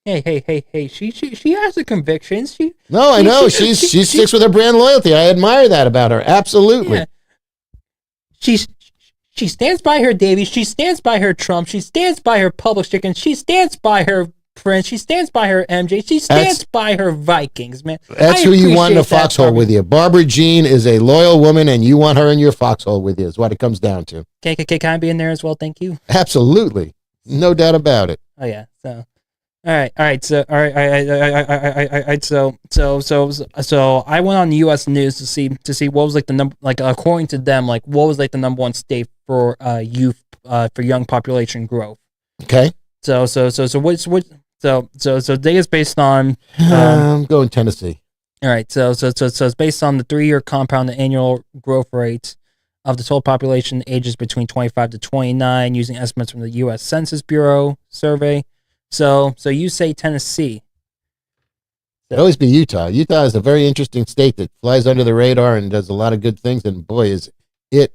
Hey! She has the convictions. I know she sticks with her brand loyalty. I admire that about her. Absolutely. Yeah. She stands by her Davies. She stands by her Trump. She stands by her Publix chicken. She stands by her Prince. She stands by her MJ. She stands by her Vikings, man. That's who you want in a foxhole with you. Barbara Jean is a loyal woman, and you want her in your foxhole with you. Is what it comes down to. Can I be in there as well? Thank you. Absolutely, no doubt about it. Oh yeah. So. All right. So I went on the U.S. News to see what was like the number, like according to them, like what was like the number one state for for young population growth. Okay. So data is based on. I'm going Tennessee. All right. So it's based on the 3-year compounded annual growth rate of the total population ages between 25 to 29, using estimates from the U.S. Census Bureau survey. So you say Tennessee. It'd always be Utah. Utah is a very interesting state that flies under the radar and does a lot of good things. And boy, is it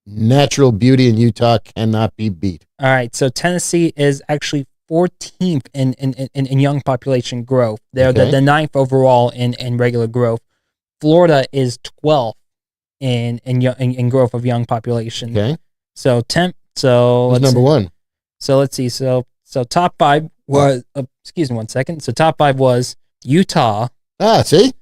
natural beauty in Utah cannot be beat. All right. So Tennessee is actually 14th in young population growth. They're the 9th overall in regular growth. Florida is 12th in growth of young population. Okay. So who's number one? So let's see. So top 5 was, excuse me 1 second. So top 5 was Utah. See?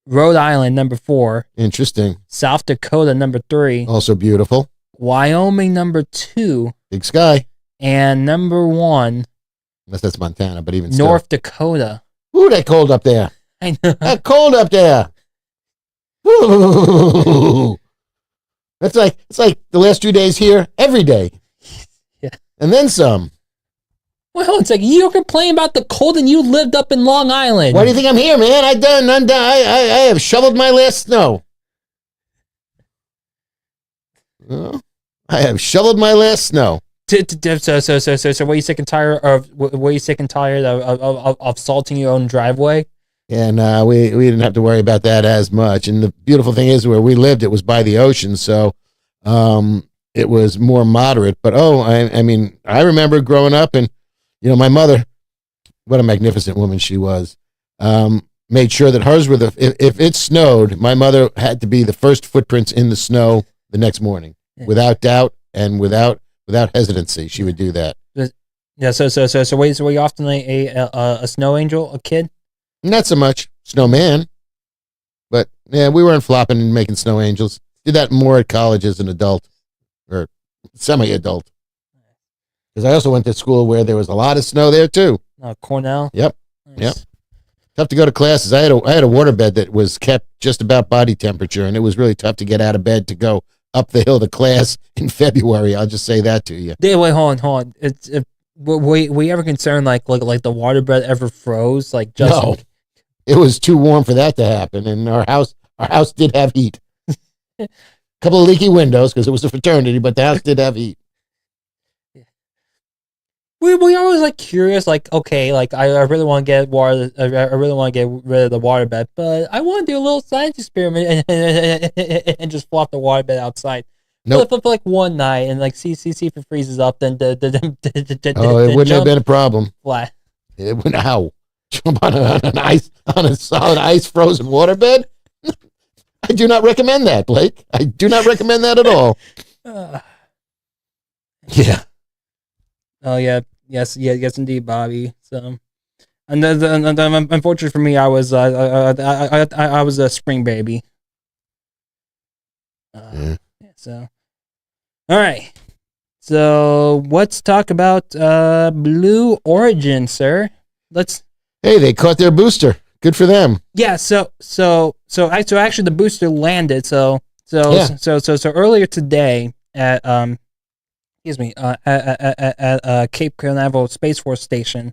Rhode Island, number 4. Interesting. South Dakota, number 3. Also beautiful. Wyoming, number 2. Big sky. And number 1. Unless that's Montana, but even North Dakota. Ooh, that cold up there. I know. That cold up there. Ooh. It's like the last 2 days here, every day. Yeah. And then some. Well, it's like you're complaining about the cold and you lived up in Long Island. Why do you think I'm here, man? I have shoveled my last snow. I have shoveled my last snow. So were you sick and tired of salting your own driveway? And we didn't have to worry about that as much. And the beautiful thing is, where we lived, it was by the ocean, so it was more moderate. But I mean, I remember growing up, and my mother, what a magnificent woman she was, made sure that hers were if it snowed, my mother had to be the first footprints in the snow the next morning, without doubt and without hesitancy. She would do that. Yeah. So were you often a snow angel, a kid? Not so much snowman, but yeah, we weren't flopping and making snow angels. Did that more at college as an adult or semi-adult. Because I also went to school where there was a lot of snow there too. Cornell. Yep. Nice. Yep. Tough to go to classes. I had a waterbed that was kept just about body temperature, and it was really tough to get out of bed to go up the hill to class in February. I'll just say that to you. Wait, hold on. Were you ever concerned like the waterbed ever froze? No, it was too warm for that to happen, and our house did have heat. A couple of leaky windows because it was a fraternity, but the house did have heat. We always curious, okay, I really want to get water. I really want to get rid of the waterbed, but I want to do a little science experiment and just flop the waterbed outside. Nope. For one night and see if it freezes up. Then it wouldn't have been a problem. Flat. It wouldn't. How jump on a solid ice frozen waterbed? I do not recommend that, Blake. I do not recommend that at all. Yeah. Oh yeah. yes, indeed, Bobby. So, and unfortunately for me, I was a spring baby. Yeah. So, all right. So let's talk about Blue Origin, sir. Let's Hey, they caught their booster. Good for them. Yeah, so actually the booster landed. Yeah. So earlier today at excuse me at Cape Canaveral Space Force Station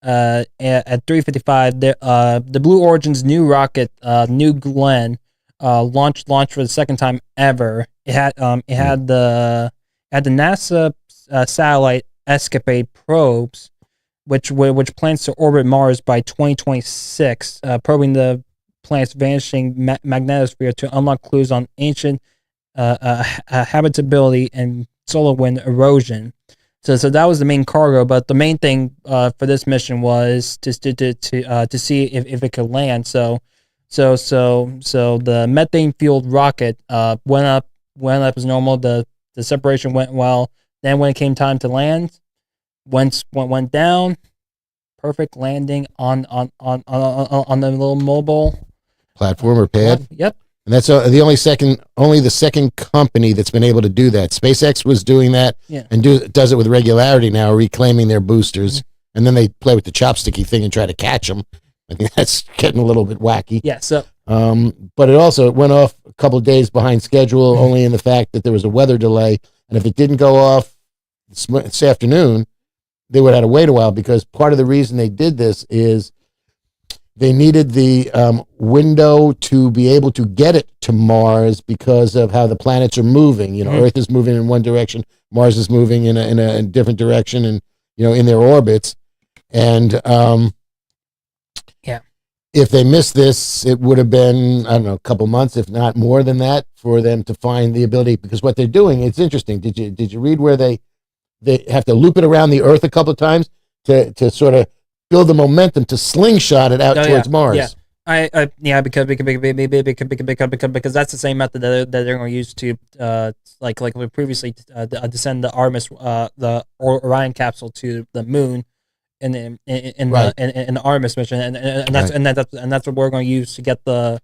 at 3:55 the Blue Origin's new rocket New Glenn launched for the second time ever. It had the NASA satellite Escapade probes which plans to orbit Mars by 2026, probing the planet's vanishing magnetosphere to unlock clues on ancient habitability and solar wind erosion. So that was the main cargo, but the main thing for this mission was to see if it could land. So the methane fueled rocket went up as normal. The separation went well. Then when it came time to land, went down. Perfect landing on the little mobile Platform or pad. Yep. And that's only the second company that's been able to do that. SpaceX was doing that and does it with regularity now, reclaiming their boosters. Mm-hmm. And then they play with the chopsticky thing and try to catch them. I think that's getting a little bit wacky. Yeah. So, but it went off a couple of days behind schedule, only in the fact that there was a weather delay. And if it didn't go off this afternoon, they would have to wait a while, because part of the reason they did this is they needed the window to be able to get it to Mars because of how the planets are moving. You know, Earth is moving in one direction, Mars is moving in a different direction, and in their orbits. And if they missed this, it would have been, I don't know, a couple months, if not more than that, for them to find the ability. Because what they're doing, it's interesting. Did you read where they have to loop it around the Earth a couple of times to sort of build the momentum to slingshot it out towards Mars? Yeah. Because that's the same method that they're going to use to like we previously descend the Orion capsule to the moon in the Artemis mission, and that's what we're going to use to get the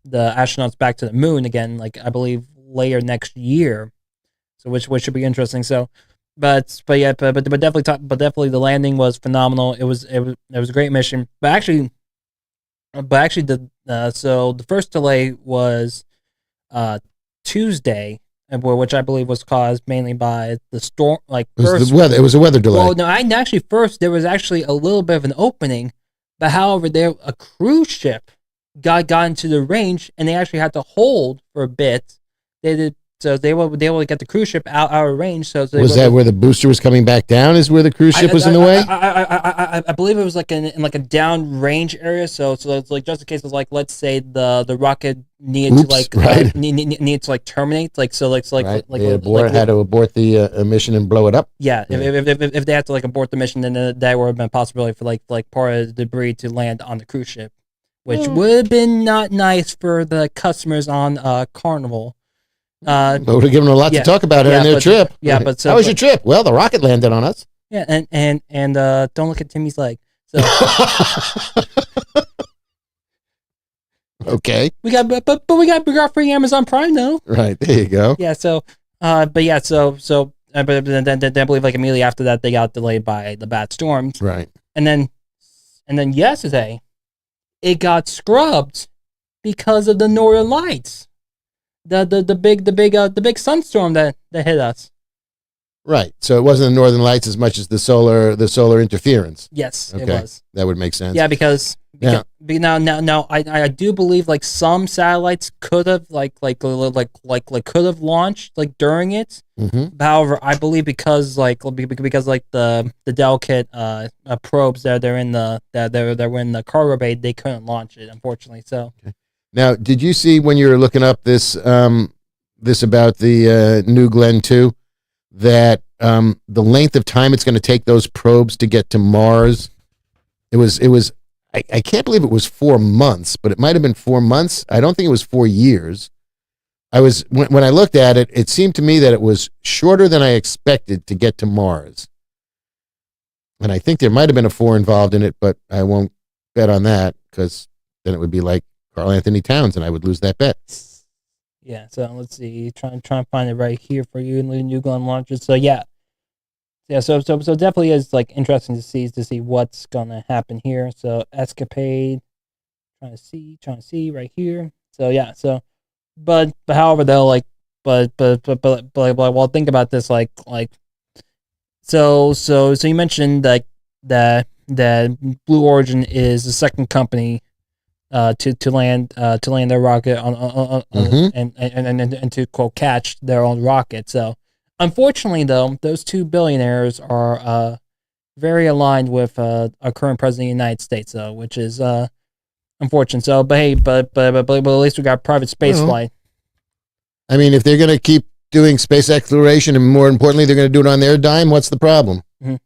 astronauts back to the moon again, like I believe later next year. So which should be interesting. So, but definitely the landing was phenomenal. It was a great mission. But actually the first delay was Tuesday, which I believe was caused mainly by the storm. Like it was the weather. It was a weather delay. Well, no, there was actually a little bit of an opening, but however, a cruise ship got into the range, and they actually had to hold for a bit. They were able to get the cruise ship out of range. So was that where the booster was coming back down? Is where the cruise ship was in the way? I believe it was like in like a down range area. So it's like just in case of like, let's say the rocket needed to terminate, like so like right. Had to abort the mission and blow it up. Yeah, if they had to like abort the mission, then that would have been a possibility for like part of the debris to land on the cruise ship, which would have been not nice for the customers on Carnival. But would have given them a lot to talk about on their trip. Yeah, but how was your trip? Well, the rocket landed on us. Yeah, and don't look at Timmy's leg. So okay, we got free Amazon Prime though. Right, there you go. Yeah, so but then I believe like immediately after that they got delayed by the bad storms. Right, and then yesterday it got scrubbed because of the Northern Lights. The big sunstorm that hit us. Right. So it wasn't the Northern Lights as much as the solar interference. Yes, okay. It was. That would make sense. Yeah, because now I do believe like some satellites could have could have launched like during it. Mm-hmm. However, I believe because the delicate probes that they're in the cargo bay, they couldn't launch it, unfortunately. So. Okay. Now, did you see when you were looking up this about the New Glenn 2 that the length of time it's going to take those probes to get to Mars? It was I can't believe it was 4 months, but it might have been 4 months. I don't think it was 4 years. When I looked at it, it seemed to me that it was shorter than I expected to get to Mars. And I think there might have been a 4 involved in it, but I won't bet on that because then it would be like Carl Anthony Towns, and I would lose that bet. Yeah, so let's see. Try and find it right here for you in the New Glenn launches. So yeah. Yeah, so definitely is like interesting to see what's gonna happen here. So Escapade, trying to see right here. So yeah, but however though, like well think about this like so you mentioned that Blue Origin is the second company to land their rocket on and to quote catch their own rocket. So unfortunately though, those two billionaires are very aligned with our current president of the United States, though, which is unfortunate. So, but hey, but at least we got private space flight. I mean, if they're going to keep doing space exploration, and more importantly, they're going to do it on their dime, what's the problem? Mm-hmm.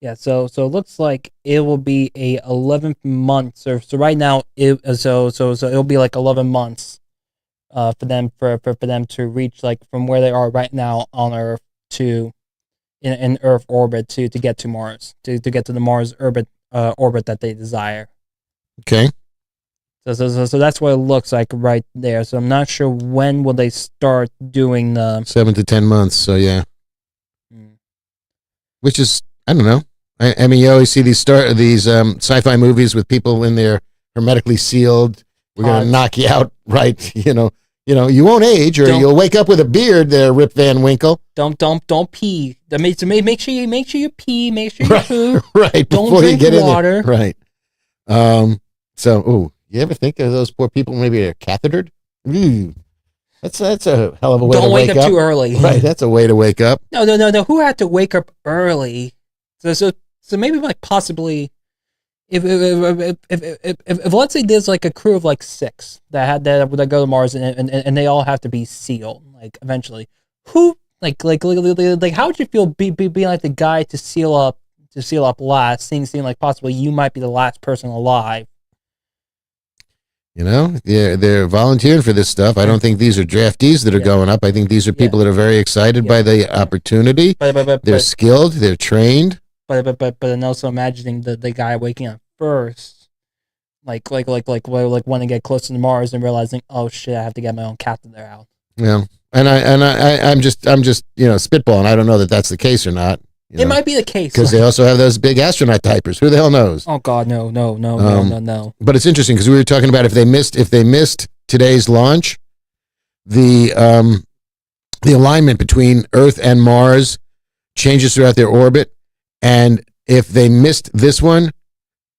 Yeah. So it looks like it will be a 11 months. So right now, so it'll be like 11 months, for them to reach like from where they are right now on Earth to in Earth orbit to get to Mars to get to the Mars orbit that they desire. Okay. So that's what it looks like right there. So I'm not sure when will they start doing the 7 to 10 months. So yeah, which is I don't know. I mean, you always see these sci-fi movies with people in there hermetically sealed. We're gonna knock you out, right? You know, you won't age, or you'll wake up with a beard. There, Rip Van Winkle. Don't pee. Make sure you pee. Make sure you poo. Right don't before drink you get water. In there. Right. So, you ever think of those poor people maybe they're cathetered? That's a hell of a way to wake up. Don't wake up too early. Right, that's a way to wake up. No. Who had to wake up early? So maybe like possibly, if let's say there's like a crew of like 6 that go to Mars and they all have to be sealed like eventually. Who like how would you feel being like the guy to seal up last, seeing like possibly you might be the last person alive? They're volunteering for this stuff. I don't think these are draftees that are going up. I think these are people that are very excited by the opportunity. They're skilled. They're trained. But also imagining the guy waking up first, like when they get close to Mars and realizing, oh shit, I have to get my own catheter out. Yeah, and I'm just spitballing. I don't know that that's the case or not. It might be the case because they also have those big astronaut diapers. Who the hell knows? Oh God, no. But it's interesting because we were talking about if they missed today's launch, the alignment between Earth and Mars changes throughout their orbit, and if they missed this one,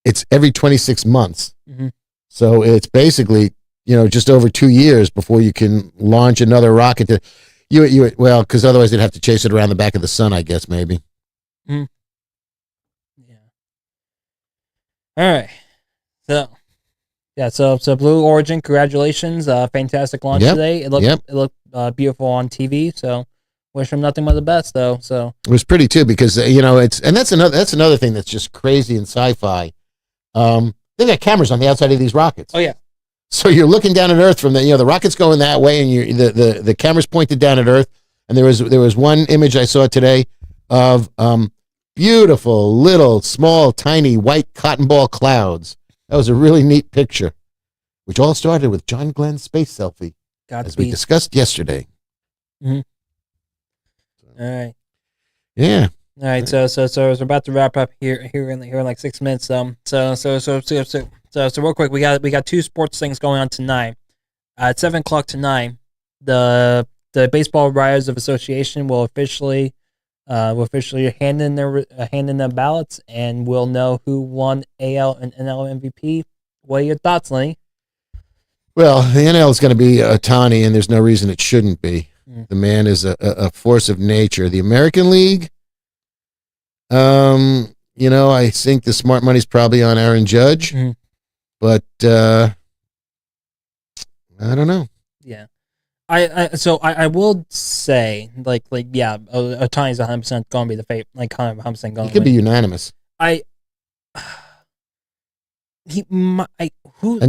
it's every 26 months. Mm-hmm. So it's basically just over 2 years before you can launch another rocket. Because otherwise they'd have to chase it around the back of the sun, I guess maybe. Mm-hmm. Yeah. All right. So Blue Origin, congratulations! Fantastic launch today. It looked beautiful on TV. So wish them nothing but the best, though. So it was pretty too because that's another thing that's just crazy in sci-fi. They got cameras on the outside of these rockets. Oh yeah. So you're looking down at Earth from the rocket's going that way, and the camera's pointed down at Earth. And there was one image I saw today of beautiful little small tiny white cotton ball clouds. That was a really neat picture, which all started with John Glenn's space selfie, as we discussed yesterday. Mm-hmm. All right. Yeah. All right. So we're about to wrap up here in like 6 minutes. So real quick, we got 2 sports things going on tonight. At 7:00 tonight, the Baseball Writers of Association will officially hand in their ballots, and we'll know who won AL and NL MVP. What are your thoughts, Lenny? Well, the NL is going to be Ohtani, and there's no reason it shouldn't be. The man is a force of nature. The American League, I think the smart money's probably on Aaron Judge, but I don't know. Yeah, I will say Ohtani's 100% going to be the favorite. Like 100% going. He could be unanimous. And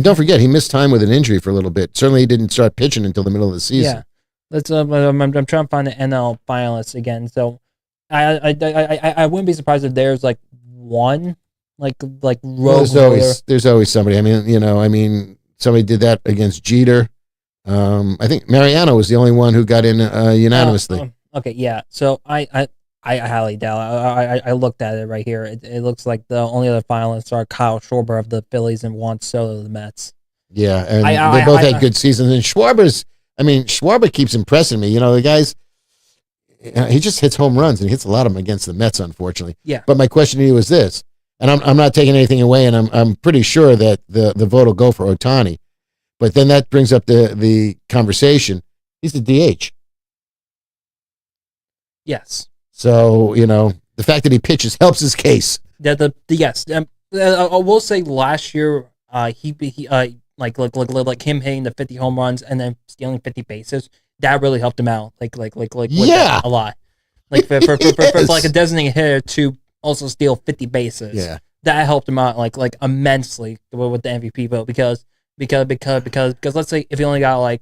don't forget, he missed time with an injury for a little bit. Certainly, he didn't start pitching until the middle of the season. Yeah. I'm trying to find the NL finalists again. So I wouldn't be surprised if there's like one like rogue there's always somebody. I mean, somebody did that against Jeter. I think Mariano was the only one who got in unanimously. Okay, yeah. So I highly doubt. I looked at it right here. It looks like the only other finalists are Kyle Schwarber of the Phillies and Juan Soto of the Mets. Yeah, and they both had good seasons. And Schwarber keeps impressing me. The guy's, he just hits home runs, and he hits a lot of them against the Mets, unfortunately. Yeah. But my question to you is this, and I'm not taking anything away, and I'm pretty sure that the vote will go for Ohtani. But then that brings up the conversation. He's the DH. Yes. So, the fact that he pitches helps his case. Yes. I will say last year, he like him hitting the 50 home runs and then stealing 50 bases, that really helped him out. Like yeah, a lot. Like for like a designated hitter to also steal 50 bases. Yeah. That helped him out like immensely with the MVP vote because let's say if he only got like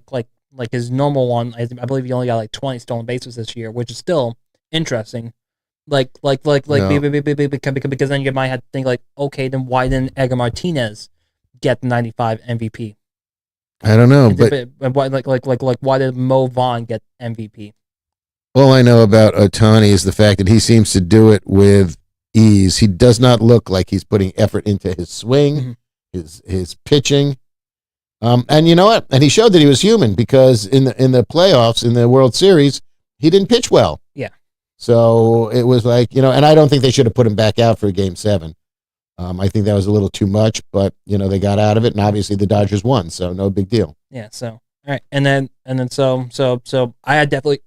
his normal one, I believe he only got like 20 stolen bases this year, which is still interesting. No. Because then you might have to think like, okay, then why didn't Edgar Martinez get the 95 MVP? I don't know, but why did Mo Vaughn get MVP? All I know about Ohtani is the fact that he seems to do it with ease. He does not look like he's putting effort into his swing, his pitching. And you know what? And he showed that he was human because in the playoffs, in the World Series, he didn't pitch well. Yeah. So it was like, and I don't think they should have put him back out for Game 7. I think that was a little too much, but they got out of it, and obviously the Dodgers won, so no big deal. Yeah. So all right, and then so I had definitely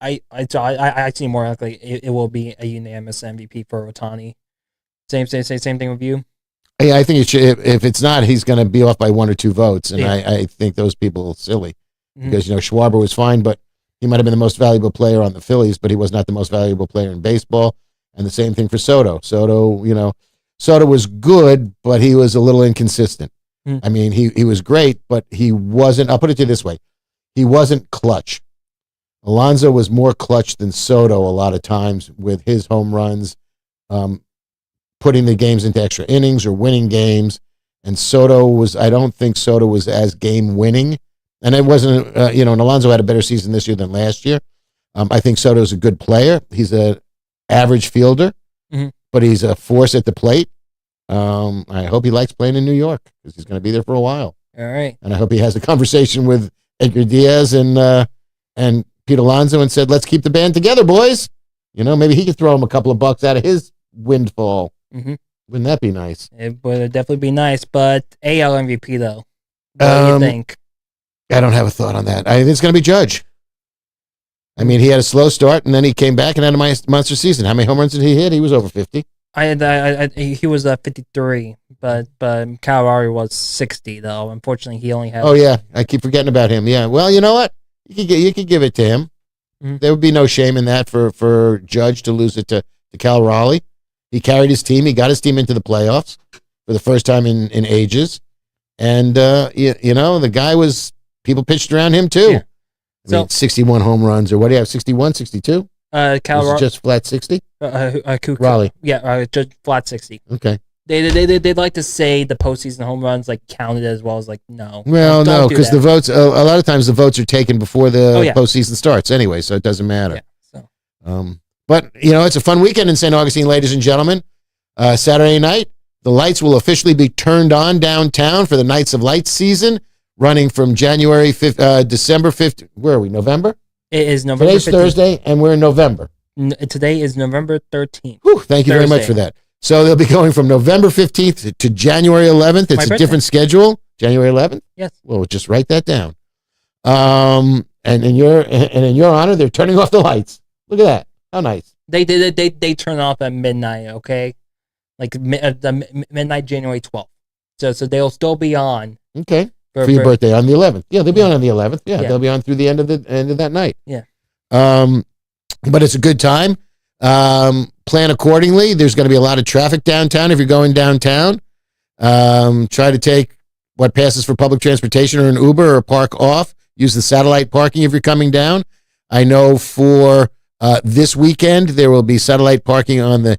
I see more likely it will be a unanimous MVP for Ohtani. Same thing with you. Yeah, I think it should. If it's not, he's going to be off by 1 or 2 votes, and I think those people are silly because Schwarber was fine, but he might have been the most valuable player on the Phillies, but he was not the most valuable player in baseball. And the same thing for Soto. Soto was good, but he was a little inconsistent. I mean, he was great, but he wasn't. I'll put it to you this way: he wasn't clutch. Alonso was more clutch than Soto a lot of times with his home runs, putting the games into extra innings or winning games. And I don't think Soto was as game winning. And it wasn't, and Alonso had a better season this year than last year. I think Soto's a good player. He's an average fielder, but he's a force at the plate. I hope he likes playing in New York because he's going to be there for a while. All right. And I hope he has a conversation with Edgar Diaz and Pete Alonso and said, let's keep the band together, boys. Maybe he could throw him a couple of bucks out of his windfall. Wouldn't that be nice? It would definitely be nice, but AL MVP, though. What do you think? I don't have a thought on that. I think it's going to be Judge. I mean, he had a slow start, and then he came back and had a monster season. How many home runs did he hit? He was over 50. He was 53, but Kyle Lowry was 60, though. Unfortunately, he only had... Oh, yeah. I keep forgetting about him. Yeah. Well, you know what? You could give it to him. There would be no shame in that for Judge to lose it to Cal Raleigh. He carried his team. He got his team into the playoffs for the first time in ages. And, the guy was... People pitched around him, too. Yeah. I mean, 61 home runs, or what do you have, 61, 62? Just flat 60? Raleigh. Yeah, just flat 60. Okay. They'd like to say the postseason home runs counted as well as no. Well, no, because the votes, a lot of times the votes are taken before the postseason starts anyway, so it doesn't matter. Yeah, so. But, it's a fun weekend in St. Augustine, ladies and gentlemen. Saturday night, the lights will officially be turned on downtown for the Nights of Lights season, running from December 5th. Where are we, November? It is November 15th. Today's Thursday, and we're in November. Today is November 13th. Whew, thank you very much for that. So they'll be going from November 15th to January 11th. It's a different schedule. January 11th? Yes. Well, just write that down. And in your honor, they're turning off the lights. Look at that. How nice. They turn off at midnight, okay? Midnight January 12th. So they'll still be on. Okay. For your birthday on the 11th. Yeah, they'll be on the 11th. Yeah, they'll be on through the end of that night. Yeah. But it's a good time. Plan accordingly. There's going to be a lot of traffic downtown if you're going downtown. Try to take what passes for public transportation or an Uber or park off. Use the satellite parking if you're coming down. I know for This weekend, there will be satellite parking on the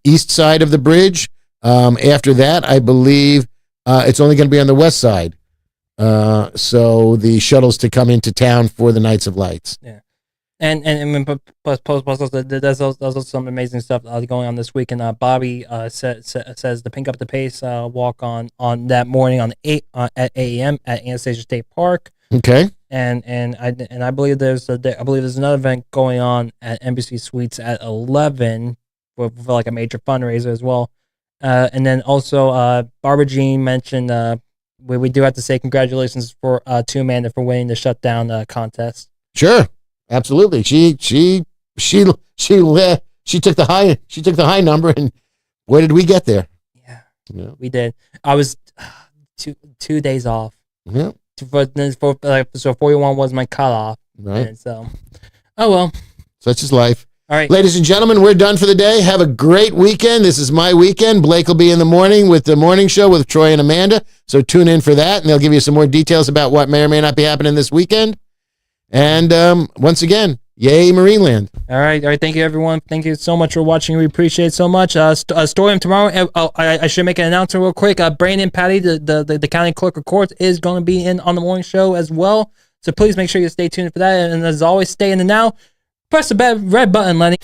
east side of the bridge. After that, I believe it's only going to be on the west side. So the shuttles to come into town for the Nights of Lights. Yeah. And plus there's also some amazing stuff going on this week. And Bobby says the Pink Up the Pace walk on that morning at 8 a.m. at Anastasia State Park. Okay. And I believe there's another event going on at Embassy Suites at 11 for like a major fundraiser as well. And then also Barbara Jean mentioned we do have to say congratulations for to Amanda for winning the shutdown contest. Sure. Absolutely. She took the high number, and where did we get there? Yeah. We did. I was 2 days off. Yeah. So 41 was my cutoff. Right. And so, oh well. Such is life. All right. Ladies and gentlemen, we're done for the day. Have a great weekend. This is my weekend. Blake will be in the morning with the morning show with Troy and Amanda. So tune in for that, and they'll give you some more details about what may or may not be happening this weekend. And once again, yay, Marineland. All right. Thank you, everyone. Thank you so much for watching. We appreciate it so much. Story tomorrow. I should make an announcement real quick. Brandon Patty, the county clerk of courts, is going to be in on the morning show as well. So please make sure you stay tuned for that. And as always, stay in the now. Press the red button, Lenny.